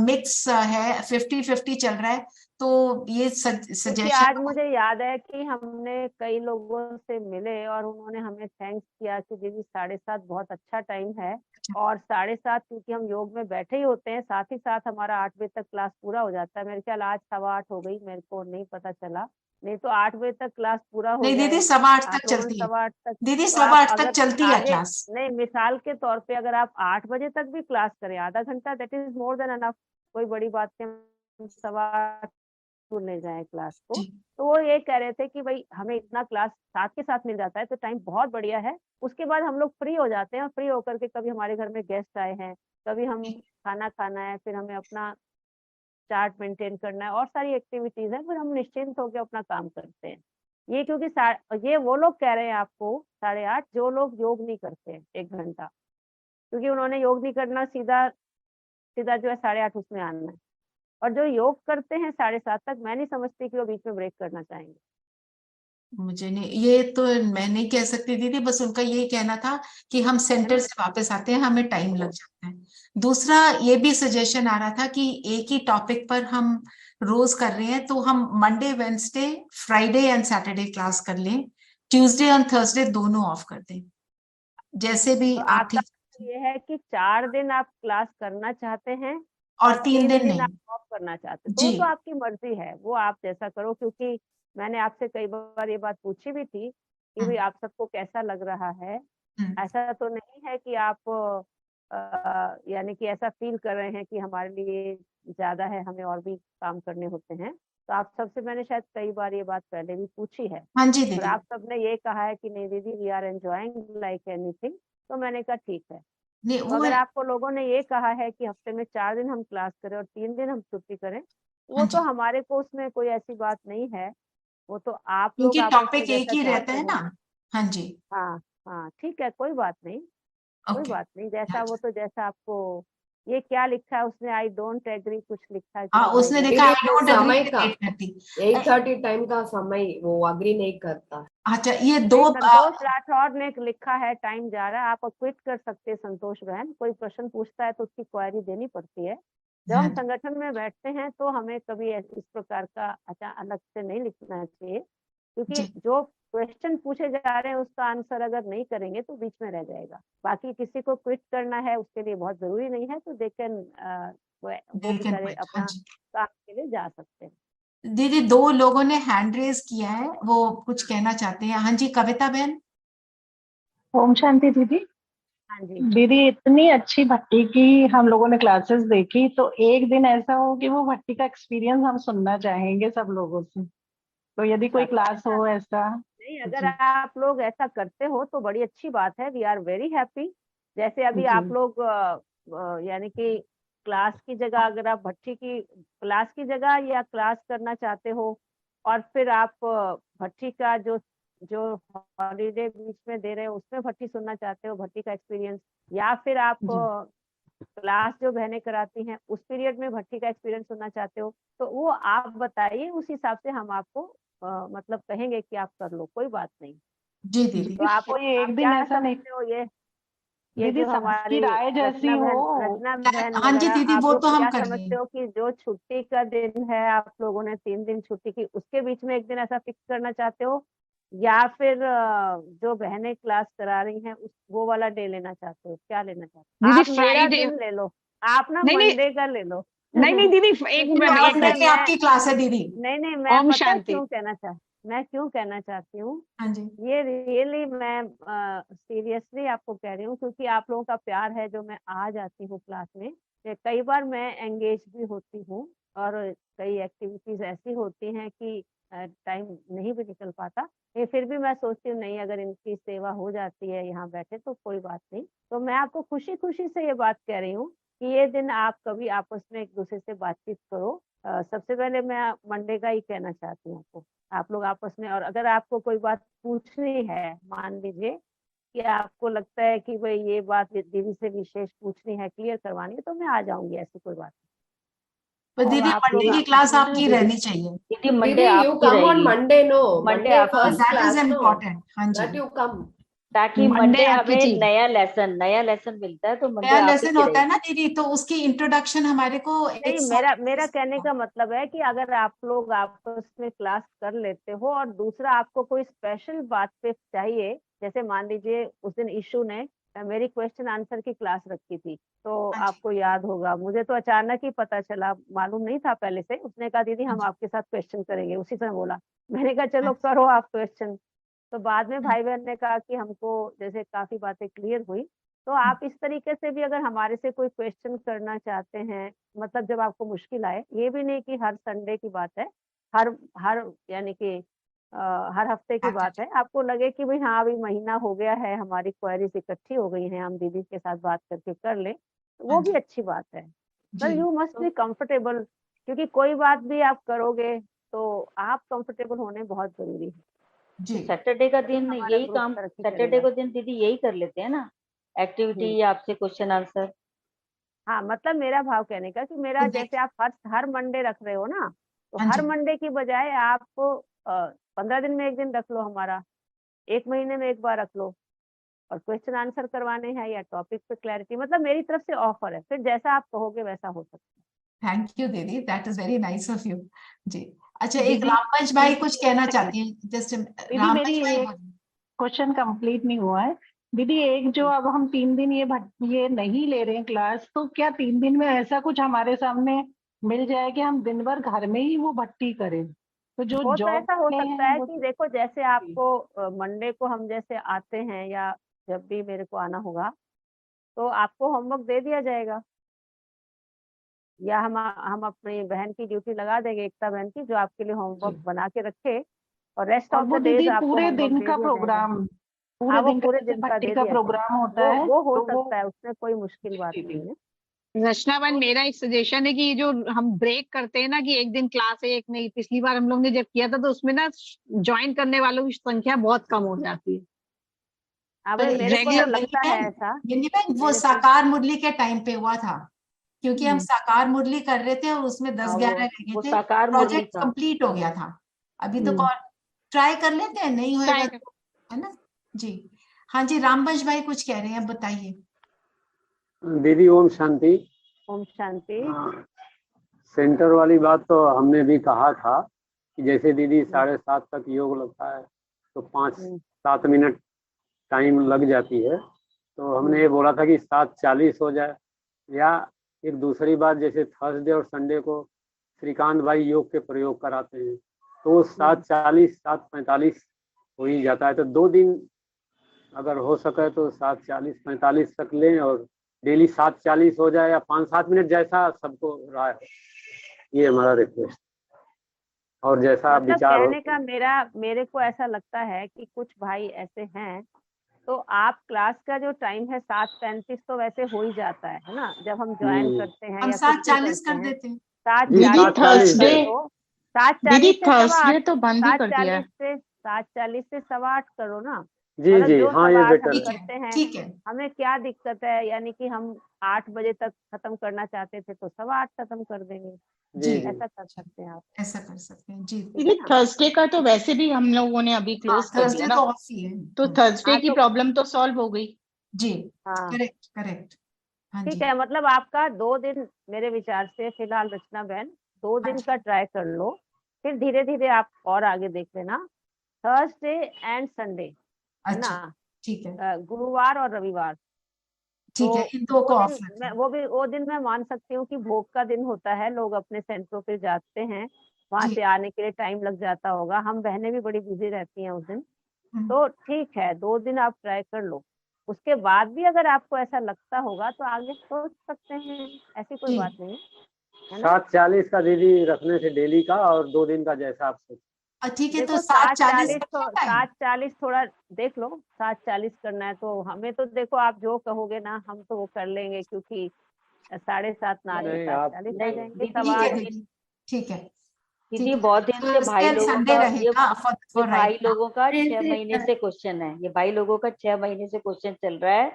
मिक्स है, 50-50 चल रहा है, तो ये क्योंकि सजेशन। आज मुझे याद है कि हमने कई लोगों से मिले और उन्होंने हमें थैंक्स किया कि दीदी 7:30 बहुत अच्छा टाइम है। और 7:30 क्योंकि हम योग में बैठे ही होते हैं, साथ ही साथ हमारा 8 बजे तक क्लास पूरा हो जाता है। मेरे ख्याल आज 8:15 हो गई, मेरे को नहीं पता चला। नहीं तो 8 बजे तक क्लास पूरा हो नहीं दीदी जाए। 8:15 तक आप लोगों ने चलती है। 8:15 तक, दीदी तो आप 8:15 तक अगर चलती है आगे, क्लास। नहीं मिसाल के तौर पे अगर आप 8 बजे तक भी क्लास करें आधा घंटा, that is more than enough. कोई बड़ी बात नहीं, हम 8:15 स्कूल ले जाएँ क्लास को। जी तो वो ये कह रहे थे कि भई हमें इतना क्लास साथ के साथ मिल जाता है तो टाइम बहुत बढ़िया है। उसके बाद हम लोग फ्री हो जाते हैं और फ्री होकर के कभी हमारे घर में गेस्ट आए हैं, कभी हम जी खाना खाना है, फिर हमें अपना चार्ट मेंटेन करना है और सारी एक्टिविटीज़ हैं, फिर हम निश्चिंत होके अपना काम करते हैं। ये क्योंकि सा ये वो लोग कह रहे हैं आपको 8:30 जो लोग योग नहीं करते हैं 1 घंटा। क्योंकि उन्होंने योग नहीं करना, सीधा सीधा जो है 8:30 उसमें आना है। और जो योग करते हैं 7:30 तक, मैं नहीं समझती कि वो बीच में ब्रेक करना चाहेंगे। मुझे नहीं, ये तो मैं नहीं कह सकती दीदी, बस उनका यही कहना था कि हम है सेंटर ना? से वापस आते हैं, हमें टाइम लग जाता है। दूसरा ये भी सजेशन आ रहा था कि एक ही टॉपिक पर हम रोज कर रहे हैं तो हम Monday Wednesday Friday and Saturday class कर लें, ट्यूसडे और थर्सडे दोनों ऑफ कर दें, जैसे भी तो आप आपका ठीक। मतलब ये है कि 4 दिन आप क्लास करना चाहते हैं और और 3 दिन 3 दिन नहीं। आप ऑफ करना चाहते हैं, तो जी वो तो आपकी मर्ज़ी है, वो आप जैसा करो। क्योंकि मैंने आपसे कई बार ये बात पूछी भी थी कि भई हम्म आप सबको कैसा लग रहा है? हम्म ऐसा तो नहीं है कि आप यानी कि ऐसा फ़ील कर रहे हैं कि हमारे लिए ज़्यादा है, हमें और भी काम करने होते हैं। तो आप सबसे मैंने शायद कई बार ये बात पहले भी पूछी है। हाँ जी और दीदी। आप सबने ये कहा है कि नहीं दीदी we are enjoying like anything. तो मैंने कहा ठीक है। नहीं तो वो अगर आपको लोगों ने ये कहा है कि हफ्ते में 4 दिन हम क्लास करें और 3 दिन हम छुट्टी करें, वो हाँ तो जी हमारे को उसमें कोई ऐसी बात नहीं है। वो तो आप लोग क्योंकि आपस में टॉपिक एक जैसा ही रहता चाहते है हो। ना। हाँ जी। हाँ हाँ, ठीक है, कोई बात नहीं, कोई ओके। बात नहीं, जैसा हाँ वो जी। तो जैसा आपको। ये क्या लिखा है उसने, आई डोंट एग्री कुछ लिखा है, हाँ, कुछ बोल उसने रहे लिखा हैं। आई डोंट एग्री समय विद का डेट करती। 8:30 टाइम का समय वो अग्री नहीं करता। अच्छा, ये नहीं, दो संतोष राठौर ने लिखा है टाइम जा रहा है, आप क्विट कर सकते हैं संतोष बहन। कोई प्रश्न पूछता है तो उसकी क्वेरी देनी पड़ती है। जब हम हाँ, संगठन में बैठते हैं तो हमें कभी इस प्रकार का अलग से नहीं लिखना चाहिए, क्योंकि जी जो क्वेश्चन पूछे जा रहे हैं उसका आंसर अगर नहीं करेंगे तो बीच में रह जाएगा। बाकी किसी को क्विट करना है उसके लिए बहुत जरूरी नहीं है, तो दे कैन वो they can बेचारे quit। हाँ अपना जी। काम के लिए जा सकते हैं। दीदी, दो लोगों ने हैंड रेज किया है, वो कुछ कहना चाहते हैं। हाँ जी, कविता बहन। ओम शांति दीदी। हाँ जी। दीदी, इतनी अच्छी भट्टी की हम लोगों ने क्लासेस देखी, तो एक दिन ऐसा हो कि वो भट्टी का एक्सपीरियंस हम सुनना चाहेंगे सब लोगों से। तो यदि कोई क्लास अच्छा, हो ऐसा। नहीं, अगर जी आप लोग ऐसा करते हो तो बड़ी अच्छी बात है, वी आर वेरी हैप्पी। जैसे अभी जी आप लोग यानी कि क्लास की जगह, अगर आप भट्टी की क्लास की जगह या क्लास करना चाहते हो, और फिर आप भट्टी का जो जो हॉलीडे बीच में दे रहे हो उसमें भट्टी सुनना चाहते हो, भट्टी का एक्सपीरियंस, या फिर आप जी क्लास जो बहनें कराती हैं उस पीरियड में भट्टी का एक्सपीरियंस सुनना चाहते हो, तो वो आप बताइए, उस हिसाब से हम आपको मतलब कहेंगे कि आप कर लो, कोई बात नहीं। जी दीदी। तो आप कोई आप एक दिन क्या ऐसा नहीं। समझते हो, ये दीदी, जो सबकी हमारी राय जैसी हो। रचना बहन हाँ जी वगैरह, दीदी, आप वो लोग तो हम क्या कर रहे समझते हैं। हो कि जो छुट्टी का दिन है, आप लोगों ने 3 दिन छुट्टी की, उसके बीच में एक दिन ऐसा फिक्स करना चाहते हो, या फिर जो बहनें क्लास करा रही हैं उस वो वाला डे लेना चाहते हो, क्या लेना चाहते हो? दीदी आप मेरा फ्राइडे। दिन ले लो, आप ना नहीं नहीं मंडे का ले लो। नहीं नहीं दीदी, क्योंकि एक मंडे पता है की मैं, आपकी क्लास है दीदी। नहीं मैं ओम पता है शांति। मैं क्यों कहना चाहती हूँ, हाँ जी। ये रियली मैं सीरियसली आपको कह रही हूँ, क्योंकि आप लोगों का प्यार है जो मैं आ जाती हूँ क्लास में। कई बार मैं एंगेज भी होती हूँ, और कई एक्टिविटीज ऐसी होती हैं कि टाइम नहीं भी निकल पाता, ये फिर भी मैं सोचती हूँ नहीं, अगर इनकी सेवा हो जाती है यहाँ बैठे तो कोई बात नहीं। तो मैं आपको खुशी खुशी से ये बात कह रही हूँ कि ये दिन आप कभी आपस में एक दूसरे से बातचीत करो। सबसे पहले मैं मंडे का ही कहना चाहती हूँ आपको, आप लोग आपस में, और अगर आपको कोई बात पूछनी है, मान लीजिए कि आपको लगता है कि भाई ये बात दीदी से विशेष पूछनी है, क्लियर करवानी है, तो मैं आ जाऊंगी, ऐसी कोई बात पर नहीं। तो दीदी, आप लोग मंडे की आपस क्लास में आपकी दीदी रहनी चाहिए। दीदी मंडे दीदी यू आपकी कम ऑन रहेगी। मंडे, नो मंडे मंडे आपकी, first that is class, know important. हाँ जी। That you come. ताकि मंडे मंडे आपकी हमें थी। नया लेसन मिलता है, तो मंडे नया आप ही लेसन की होता है रहेगी। ना दीदी, तो उसकी इंट्रोडक्शन हमारे को नहीं, एक मेरा कहने का मतलब है कि अगर आप लोग आपस में क्लास कर लेते हो, और दूसरा आपको कोई स्पेशल बात पे चाहिए, जैसे मान लीजिए उस दिन इशू ने मेरी क्वेश्चन आंसर की क्लास रखी थी, तो हाँ जी। आपको याद होगा, मुझे तो अचानक ही पता चला, मालूम नहीं था पहले से। उसने कहा दीदी हाँ हम जी। आपके साथ क्वेश्चन करेंगे, उसी समय बोला। मैंने कहा हाँ चलो जी। करो आप क्वेश्चन। तो बाद में हाँ भाई बहन ने कहा कि हमको जैसे काफी बातें क्लियर हुई, तो आप इस तरीके से भी अगर हमारे से कोई क्वेश्चन करना चाहते हैं, मतलब जब आपको मुश्किल आए, ये भी नहीं कि हर संडे की बात है, हर हर यानी कि हर हफ्ते की बात है, आपको लगे कि भाई हाँ अभी महीना हो गया है, हमारी क्वेरीज इकट्ठी हो गई हैं, हम दीदी के साथ बात करके कर ले, तो वो हाँ भी जी। अच्छी बात है। जी। पर यू मस्ट बी कंफर्टेबल, क्योंकि कोई बात भी आप करोगे तो आप कंफर्टेबल होने बहुत जरूरी है, जी। सैटरडे का तभी दिन हमारा यही ग्रुप काम, तरक्की सैटरडे करेगा। को दिन दीदी यही कर लेते हैं ना, एक्टिविटी या आपसे क्वेश्चन आंसर। हाँ, मतलब मेरा भाव कहने का कि तो मेरा देख। जैसे आप हर मंडे रख रहे हो ना, तो हाँ हर जी। मंडे की बजाय आप 15 दिन में एक दिन रख लो हमारा, 1 महीने में एक बार रख लो, और क्वेश्चन आंसर करवाने हैं या टॉपिक पे क्लैरिटी, मतलब मेरी तरफ से ऑफर है, फिर जैसा आप कहोगे वैसा हो सकता थैंक यू दीदी, that is very nice of you. जी। अच्छा, एक दीदी रामपंच भाई दीदी कुछ कहना एक चाहती सेकंड। हैं, जस्ट दीदी मेरी रामपंच भाई एक बोलिए। क्वेश्चन कंप्लीट नहीं हुआ है। दीदी, एक जो है। अब हम 3 दिन ये नहीं ले रहे हैं क्लास, तो क्या 3 दिन में ऐसा कुछ हमारे सामने मिल जाए कि हम दिन भर घर में ही वो भट्टी करें? तो जो हो तो जॉब ऐसा हो में सकता है है वो। कि देखो, जैसे आपको मंडे को हम जैसे आते हैं, या जब भी मेरे को आना होगा, तो आपको होमवर्क दे दिया जाएगा, या हम अपनी बहन की ड्यूटी लगा देंगे, एकता बहन की, जो आपके लिए जी। होमवर्क बना के रखे, और रेस्ट और ऑफ वो द डेज दीदी आपको पूरे होमवर्क दिन दे का दिया जाएगा। प्रोग्राम, पूरे हाँ, वो दिन का पूरे जैसे दिन का भट्टी दे का दिया जाएगा, प्रोग्राम होता है, वो हो तो वो। सकता है, उसमें कोई मुश्किल बात दीदी, नहीं है। रचनावन, मेरा एक सजेशन है कि ये जो हम ब्रेक करते हैं ना कि एक दिन क्लास है एक नहीं, पिछली बार हम लोग ने जब किया था तो उसमें ना ज्वाइन करने वालों की संख्या बहुत कम हो जाती है। अब तो मेरे को तो रेगुलर लगता है ऐसा। वो मेरे को साकार मुरली के टाइम पे हुआ था, क्योंकि हम हम्म। साकार मुरली कर रहे थे और उसमें 10-11 रह वो गए थे, साकार मुरली प्रोजेक्ट था। कंप्लीट हो गया था। अभी तो हम्म। ट्राई कर लेते हैं, नहीं होएगा Try तो, है ना जी। हाँ जी, रामबंश भाई कुछ कह रहे हैं, अब बताइए। दीदी ओम शांति। ओम शांति। सेंटर वाली बात तो हमने भी कहा था कि जैसे दीदी 7:30 तक योग लगता है तो 5-7 मिनट टाइम लग जाती है, तो हमने ये बोला था कि 7:40 हो जाए। या एक दूसरी बात, जैसे थर्सडे और संडे को श्रीकांत भाई योग के प्रयोग कराते हैं तो वो 7:40 7:45 हो ही जाता है। तो 2 दिन अगर हो सके तो 7:40-45 तक लें और डेली 7:40 हो जाए या 5-7 मिनट, जैसा सबको राय हो, ये हमारा रिक्वेस्ट। और जैसा मतलब विचार हो। कहने का मेरे को ऐसा लगता है कि कुछ भाई ऐसे हैं, तो आप क्लास का जो टाइम है 7:35 तो वैसे हो ही जाता है ना, जब हम ज्वाइन करते हैं हम या कुछ भी 7:40 करते कर हैं। देते हैं। 7:40 7:40 करो, 7:40 दीदी से 7:08, थर्सडे तो बंद ही कर दिया है। 7:40 से 7:08 करो ना। जी मतलब जी, जो हाँ ये 7:08 हम बेटर है। ठीक है, करते हैं, ठीक है, हमें क्या दिक्कत है, यानी कि हम 8 बजे तक खत्म करना चाहते थे तो 7:15 खत्म कर देंगे, जी जी जी। ऐसा कर सकते हैं आप। ऐसा कर सकते हैं जी। ठीक है दीदी ना। थर्सडे का तो वैसे भी हम लोगों ने अभी हाँ, क्लोज कर दिया थर्सडे ना, तो ऑफ ही है। तो थर्सडे हाँ की तो प्रॉब्लम तो सॉल्व हो गई। जी, हाँ करेक्ट करेक्ट। हाँ ठीक जी, है, मतलब आपका 2 दिन मेरे विचार से फिलहाल रचना बहन 2 दिन अच्छा। का ट्राई कर लो, फिर धीरे धीरे आप और आगे देख लेना। थर्सडे एंड संडे, है ना, अच्छा, ठीक है, गुरुवार और रविवार, ठीक है, तो इन दो वो को ऑफ दिन रखें। मैं वो दिन मैं मान सकती हूँ कि भोग का दिन होता है, लोग अपने सेंटरों पे जाते हैं, वहां जी, से आने के लिए टाइम लग जाता होगा, हम बहनें भी बड़ी बिजी रहती हैं उस दिन। हम्म, तो ठीक है, 2 दिन आप ट्राई कर लो, उसके बाद भी अगर आपको ऐसा लगता होगा तो आगे सोच सकते हैं, ऐसी कोई जी, बात नहीं है ना। 7:40 का दीदी रखने से डेली का, और 2 दिन का जैसा आप सोचें। ठीक है, तो देखो 7:40 7:40 रखें तो टाइम। 7:40 थोड़ा देख लो, 7:40 करना है तो हमें तो देखो आप जो कहोगे ना हम तो वो कर लेंगे, क्योंकि 7:30 ना आके नहीं आप 7:40 आ नहीं जाएंगे, दीदी, ठीक है 7:15। दीदी, ठीक है, ठीक दीदी है। बहुत दिन से थर्सडे भाई एंड लोगों संडे का रहेगा ये फॉर भाई राइट लोगों का नाउ। 6 महीने से क्वेश्चन है, ये भाई लोगों का 6 महीने से क्वेश्चन चल रहा है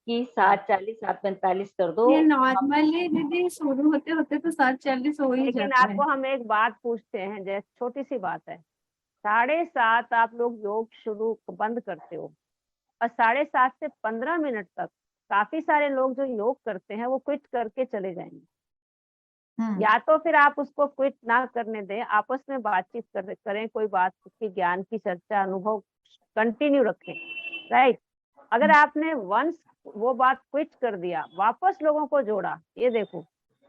कि 7:40 7:45 कर दो। ये हम नॉर्मली दीदी शुरू होते होते तो 7:40 हो ही लेकिन जाता है। आपको हम एक बात पूछते हैं, जैसे छोटी सी बात है, 7:30 आप लोग योग शुरू बंद करते हो और 7:30 से 15 मिनट तक काफी सारे लोग जो योग करते हैं वो क्विट करके चले जाएंगे। या तो फिर आप उसको क्विट ना करने दें, आपस में बातचीत करें, कोई बात की ज्ञान की चर्चा, अनुभव कंटिन्यू रखें, राइट। अगर आपने वंस वो बात क्विट कर दिया, वापस लोगों को जोड़ा, ये देखो,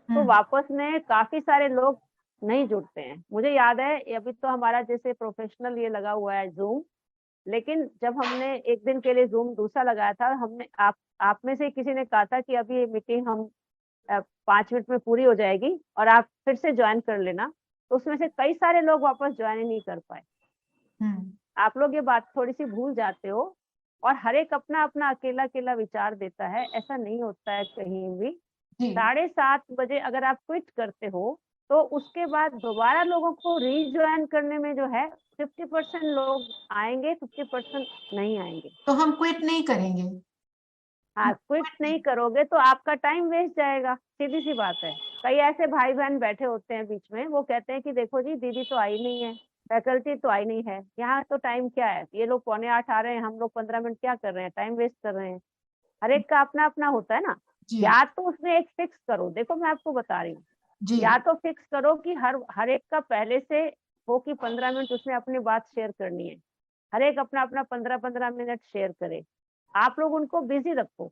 तो वापस में काफी सारे लोग नहीं जुड़ते हैं। मुझे याद है अभी तो हमारा जैसे प्रोफेशनल ये लगा हुआ है जूम, लेकिन जब हमने एक दिन के लिए जूम दूसरा लगाया था, हमने आप में से किसी ने कहा था कि अभी ये मीटिंग हम 5 मिनट में पूरी हो जाएगी और आप फिर से ज्वाइन कर लेना, तो उसमें से कई सारे लोग वापस ज्वाइन ही नहीं कर पाए। आप लोग ये बात थोड़ी सी भूल जाते हो, और हर एक अपना अपना अकेला अकेला विचार देता है, ऐसा नहीं होता है कहीं भी। 7:30 बजे अगर आप क्विट करते हो तो उसके बाद दोबारा लोगों को रीज्वाइन करने में जो है 50% लोग आएंगे, 50% नहीं आएंगे। तो हम क्विट नहीं करेंगे। हाँ, क्विट नहीं करोगे तो आपका टाइम वेस्ट जाएगा, सीधी सी बात है। कई ऐसे भाई बहन बैठे होते हैं बीच में, वो कहते हैं कि देखो जी दीदी तो आई नहीं है, फैकल्टी तो आई नहीं है, यहाँ तो टाइम क्या है, ये लोग 7:45 आ रहे हैं, हम लोग 15 मिनट क्या कर रहे हैं, टाइम वेस्ट कर रहे हैं। हर एक का अपना अपना होता है ना। जी, या तो उसमें एक फिक्स करो, देखो मैं आपको बता रही हूँ, जी, या तो फिक्स करो कि हर एक का पहले से हो कि 15 मिनट उसने अपनी बात शेयर करनी है, हर एक अपना अपना 15-15 मिनट शेयर करे, आप लोग उनको बिजी रखो।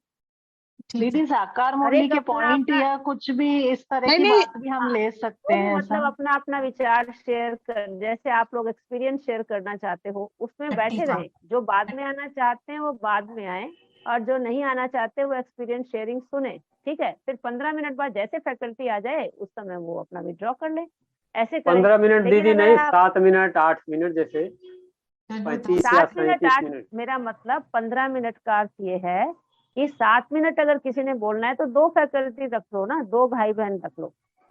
ठीक है। दीदी साकार हर मुरली एक के अपना पॉइंट अपना या कुछ भी इस तरह नहीं की नहीं, बात भी हम हाँ, ले सकते वो भी हैं मतलब ऐसा। अपना अपना विचार शेयर कर, जैसे आप लोग एक्सपीरियंस शेयर करना चाहते हो उसमें बैठे एक्टिवा। रहें, जो बाद में आना चाहते हैं वो बाद में आए, और जो नहीं आना चाहते वो एक्सपीरियंस शेयरिंग सुने, ठीक है। फिर 15 मिनट बाद जैसे फैकल्टी आ जाए उस समय वो अपना विड्रॉ कर ले, ऐसे करें। 15 मिनट लेकिन दीदी अगर नहीं, आप 7 मिनट 8 मिनट, जैसे चलो 35 या 7 मिनट 37 8 मिनट। मेरा मतलब 15 मिनट का अर्थ ये है कि 7 मिनट अगर किसी ने बोलना है तो 2 फैकल्टी रख लो ना, 2 भाई बहन रख लो।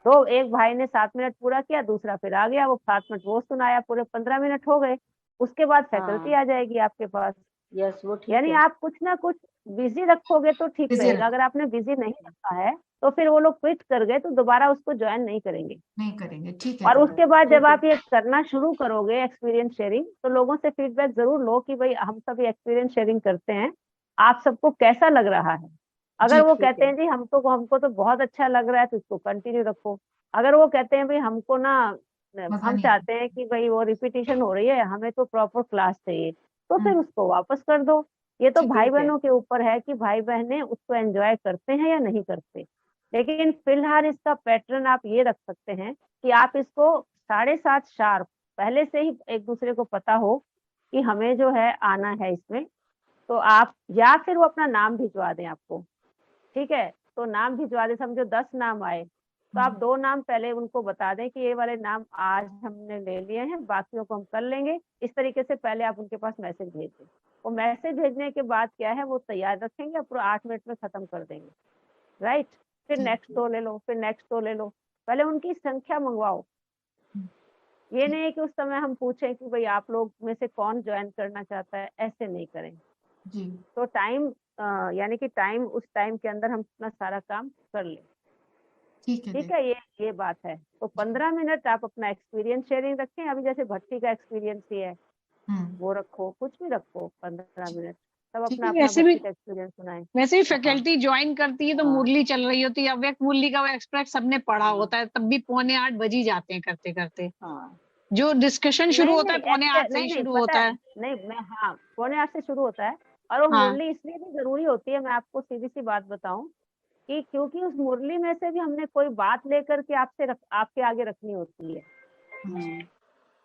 तो एक भाई ने 7 मिनट पूरा किया, दूसरा फिर आ गया, वो 7 मिनट वो सुनाया, पूरे 15 मिनट हो गए। उसके बाद फैकल्टी हाँ। आ जाएगी आपके पास। यस, वो ठीक यानी है। आप कुछ ना कुछ बिजी रखोगे तो ठीक Busy रहेगा। रखो। अगर आपने बिजी नहीं रखा है तो फिर वो लोग क्विट कर गए तो दोबारा उसको ज्वाइन नहीं करेंगे। नहीं करेंगे, ठीक है और दीदी। उसके बाद जब आप ये करना शुरू करोगे एक्सपीरियंस शेयरिंग, तो लोगों से फीडबैक जरूर लो कि भाई हम सब एक्सपीरियंस शेयरिंग करते हैं, आप सबको कैसा लग रहा है। अगर जी, वो ठीक कहते है। हैं जी हमको तो बहुत अच्छा लग रहा है तो इसको कंटिन्यू रखो। अगर वो कहते हैं भाई हमको ना मजा हम नहीं चाहते हैं कि भाई वो रिपीटिशन हो रही है, हमें तो प्रॉपर क्लास चाहिए, तो फिर हम्म, उसको वापस कर दो। ये तो ठीक भाई है। बहनों के ऊपर है कि भाई बहनें उसको एंजॉय करते हैं या नहीं करते। लेकिन फिलहाल इसका पैटर्न आप ये रख सकते हैं कि आप इसको 7:30 शार्प पहले से ही एक दूसरे को पता हो कि हमें जो है आना है इसमें। तो आप या फिर वो अपना नाम भिजवा दें आपको, ठीक है? तो नाम भिजवा दें, समझो 10 नाम आए, तो आप 2 नाम पहले उनको बता दें कि ये वाले नाम आज हमने ले लिए हैं, बाकियों को हम कल लेंगे। इस तरीके से पहले आप उनके पास मैसेज भेज दें। वो मैसेज भेजने के बाद क्या है, वो तैयार रखेंगे और पूरा 8 मिनट में खत्म कर देंगे, राइट? फिर ठीक नेक्स्ट है। 2 ले लो, फिर नेक्स्ट 2 ले लो। पहले उनकी संख्या मंगवाओ। ये ठीक। नहीं है कि उस समय हम पूछें कि भाई आप लोग में से कौन ज्वाइन करना चाहता है, ऐसे नहीं करें। जी, तो टाइम यानी कि टाइम उस टाइम के अंदर हम अपना सारा काम कर लें। ठीक है ठीक दीदी। है, ये बात है। तो 15 मिनट आप अपना एक्सपीरियंस शेयरिंग रखें। अभी जैसे भट्टी का एक्सपीरियंस ही है, वो रखो, कुछ भी रखो 15 मिनट, सब ठीक अपना है। अपना वैसे भी भट्टी का एक्सपीरियंस सुनाएं। वैसे भी हाँ फैकल्टी ज्वाइन करती है तो हाँ मुरली चल रही होती है, अव्यक्त मुरली का वो एक्सट्रैक्ट सबने पढ़ा होता है, तब भी 7:45 बज ही जाते हैं करते करते। हाँ। जो डिस्कशन शुरू नहीं होता है नहीं 7:45 से नहीं ही नहीं शुरू पता होता है, है। नहीं मैं हाँ 7:45 से शुरू होता है। और वो हाँ मुरली इसलिए भी जरूरी होती है, मैं आपको सीधी सी बात बताऊं कि क्योंकि उस मुरली में से भी हमने कोई बात लेकर के आपके आगे रखनी होती है।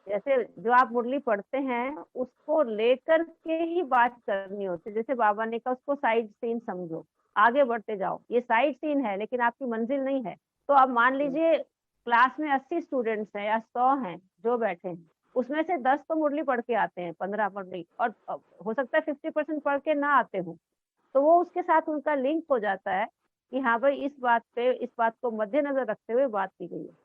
जैसे जो आप मुरली पढ़ते हैं उसको लेकर के ही बात करनी होती है। जैसे बाबा ने कहा उसको साइड सीन समझो, आगे बढ़ते जाओ। ये साइड सीन है लेकिन आपकी मंजिल नहीं है। तो अब मान लीजिए क्लास में 80 स्टूडेंट्स हैं या 100 हैं जो बैठे हैं, उसमें से 10 तो मुरली पढ़ के आते हैं, 15 मुरली, और हो सकता है 50% पढ़ के ना आते हो, तो वो उसके साथ उनका लिंक हो जाता है कि हाँ भाई इस बात को मद्देनजर रखते हुए बात की गई है।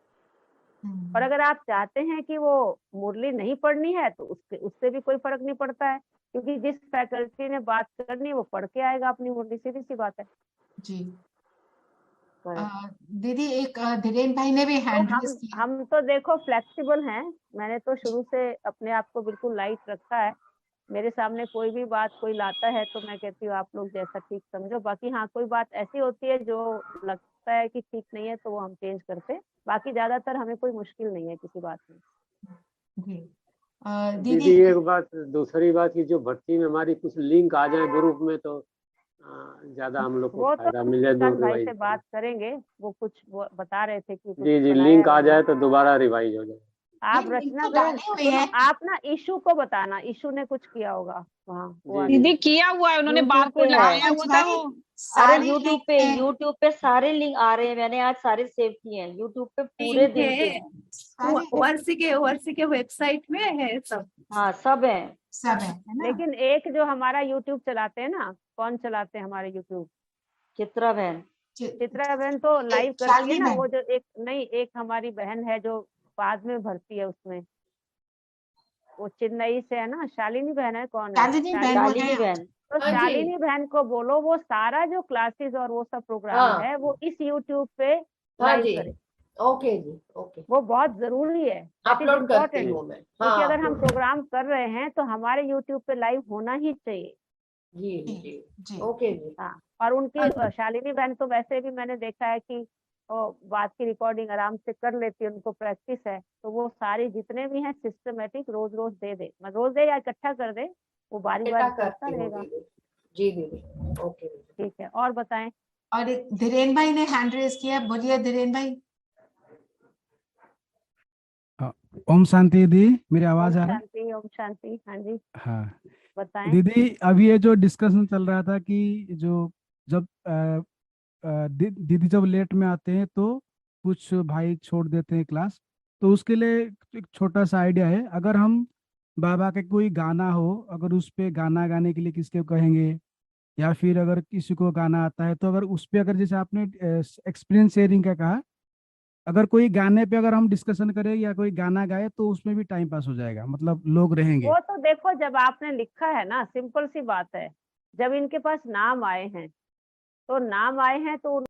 और अगर आप चाहते हैं कि वो मुरली नहीं पढ़नी है तो उससे भी कोई फर्क नहीं पड़ता है, क्योंकि जिस फैकल्टी ने बात करनी है वो पढ़ के आएगा अपनी मुरली, सीधी सी बात है। जी। Correct. दीदी एक धीरेन भाई ने भी तो हैंड रेज किया। हम तो देखो फ्लेक्सिबल हैं। मैंने तो शुरू से अपने आप को बिल्कुल लाइट रखा है। मेरे सामने कोई भी बात कोई लाता है तो मैं कहती हूँ आप लोग जैसा ठीक समझो। बाकी हाँ कोई बात ऐसी होती है जो लगता है कि ठीक नहीं है तो वो हम चेंज करते हैं। बाकी ज्यादातर हमें कोई मुश्किल नहीं है किसी बात में। जी। दीदी दीदी एक बात, दूसरी बात की जो भर्ती में हमारी कुछ लिंक आ जाए ग्रुप में तो ज्यादा हम लोग को वो तो फायदा मिल जाए, श्रीकांत भाई रिवाइज से बात करेंगे, वो कुछ वो बता रहे थे कि कुछ जी जी, बनाया लिंक है आ उन्होंने। जाए तो दोबारा रिवाइज हो जाए। आप नहीं, लिंक रचना तो करो, डाली हुई सुनो है। आप ना इशू को बताना, इशू ने कुछ किया होगा वहाँ वो जी जी दीदी किया हुआ है उन्होंने, यूट्यूब पे बारकोड है। लगाया हुआ था भाई वो। अरे सारे लिंक है। यूट्यूब पे सारे लिंक आ रहे हैं, मैंने आज सारे सेव किए हैं यूट्यूब पे, पूरे दिन के हैं। सारे ओआरसी के वेबसाइट में है सब। हाँ, सब है। सब है ना। लेकिन एक जो हमारा यूट्यूब चलाते हैं ना, कौन चलाते हैं हमारे यूट्यूब? चित्रा बहन। चित्रा बहन तो लाइव करती है शालिनी ना। बहन। वो जो एक हमारी बहन है जो बाद में भर्ती है उसमें, वो चेन्नई से है ना, शालिनी बहन है, कौन है? शालिनी बहन वो शालिनी है। बहन। तो हाँ जी। शालिनी बहन को बोलो वो सारा जो क्लासेस और वो सब प्रोग्राम हाँ है वो इस यूट्यूब पे हाँ लाइव जी, करे। ओके जी, ओके, वो बहुत जरूरी है, दैट इज अपलोड करती इम्पोर्टेंट। हूँ मैं। क्योंकि हाँ अगर हम upload प्रोग्राम कर रहे हैं तो हमारे यूट्यूब पे लाइव होना ही चाहिए। जी जी जी, जी। ओके जी। हाँ, और उनकी हाँ शालिनी बहन तो वैसे भी मैंने देखा है कि वो बात की रिकॉर्डिंग आराम से कर लेती है, उनको प्रैक्टिस है। तो वो सारी जितने भी हैं सिस्टमेटिक रोज रोज दे दे, मैं रोज दे या इकट्ठा कर दे, वो बारी बेटा बारी करता करती हूँ रहेगा। दीदी। जी दीदी, ओके दीदी। ठीक है, और बताएं। और एक धीरेन भाई ने हैंड रेज किया, बोलिए धीरेन भाई। ओम शांति दी, मेरी ओम आवाज आ रहा है? शांति, ओम शांति। हाँ जी, हाँ बताएं। दीदी, अभी ये जो डिस्कशन चल रहा था कि जो जब दीदी जब लेट में आते हैं तो कुछ भाई छोड़ देते हैं क्लास, तो उसके लिए एक छोटा सा आइडिया है। अगर हम बाबा के कोई गाना हो, अगर उस पे गाना गाने के लिए किसके कहेंगे, या फिर अगर किसी को गाना आता है तो अगर उस पे अगर जैसे आपने एक्सपीरियंस शेयरिंग का कहा, अगर कोई गाने पे अगर हम डिस्कशन करें या कोई गाना गाए तो उसमें भी टाइम पास हो जाएगा, मतलब लोग रहेंगे। वो तो देखो जब आपने लिखा है ना, सिंपल सी बात है, जब इनके पास नाम आए हैं तो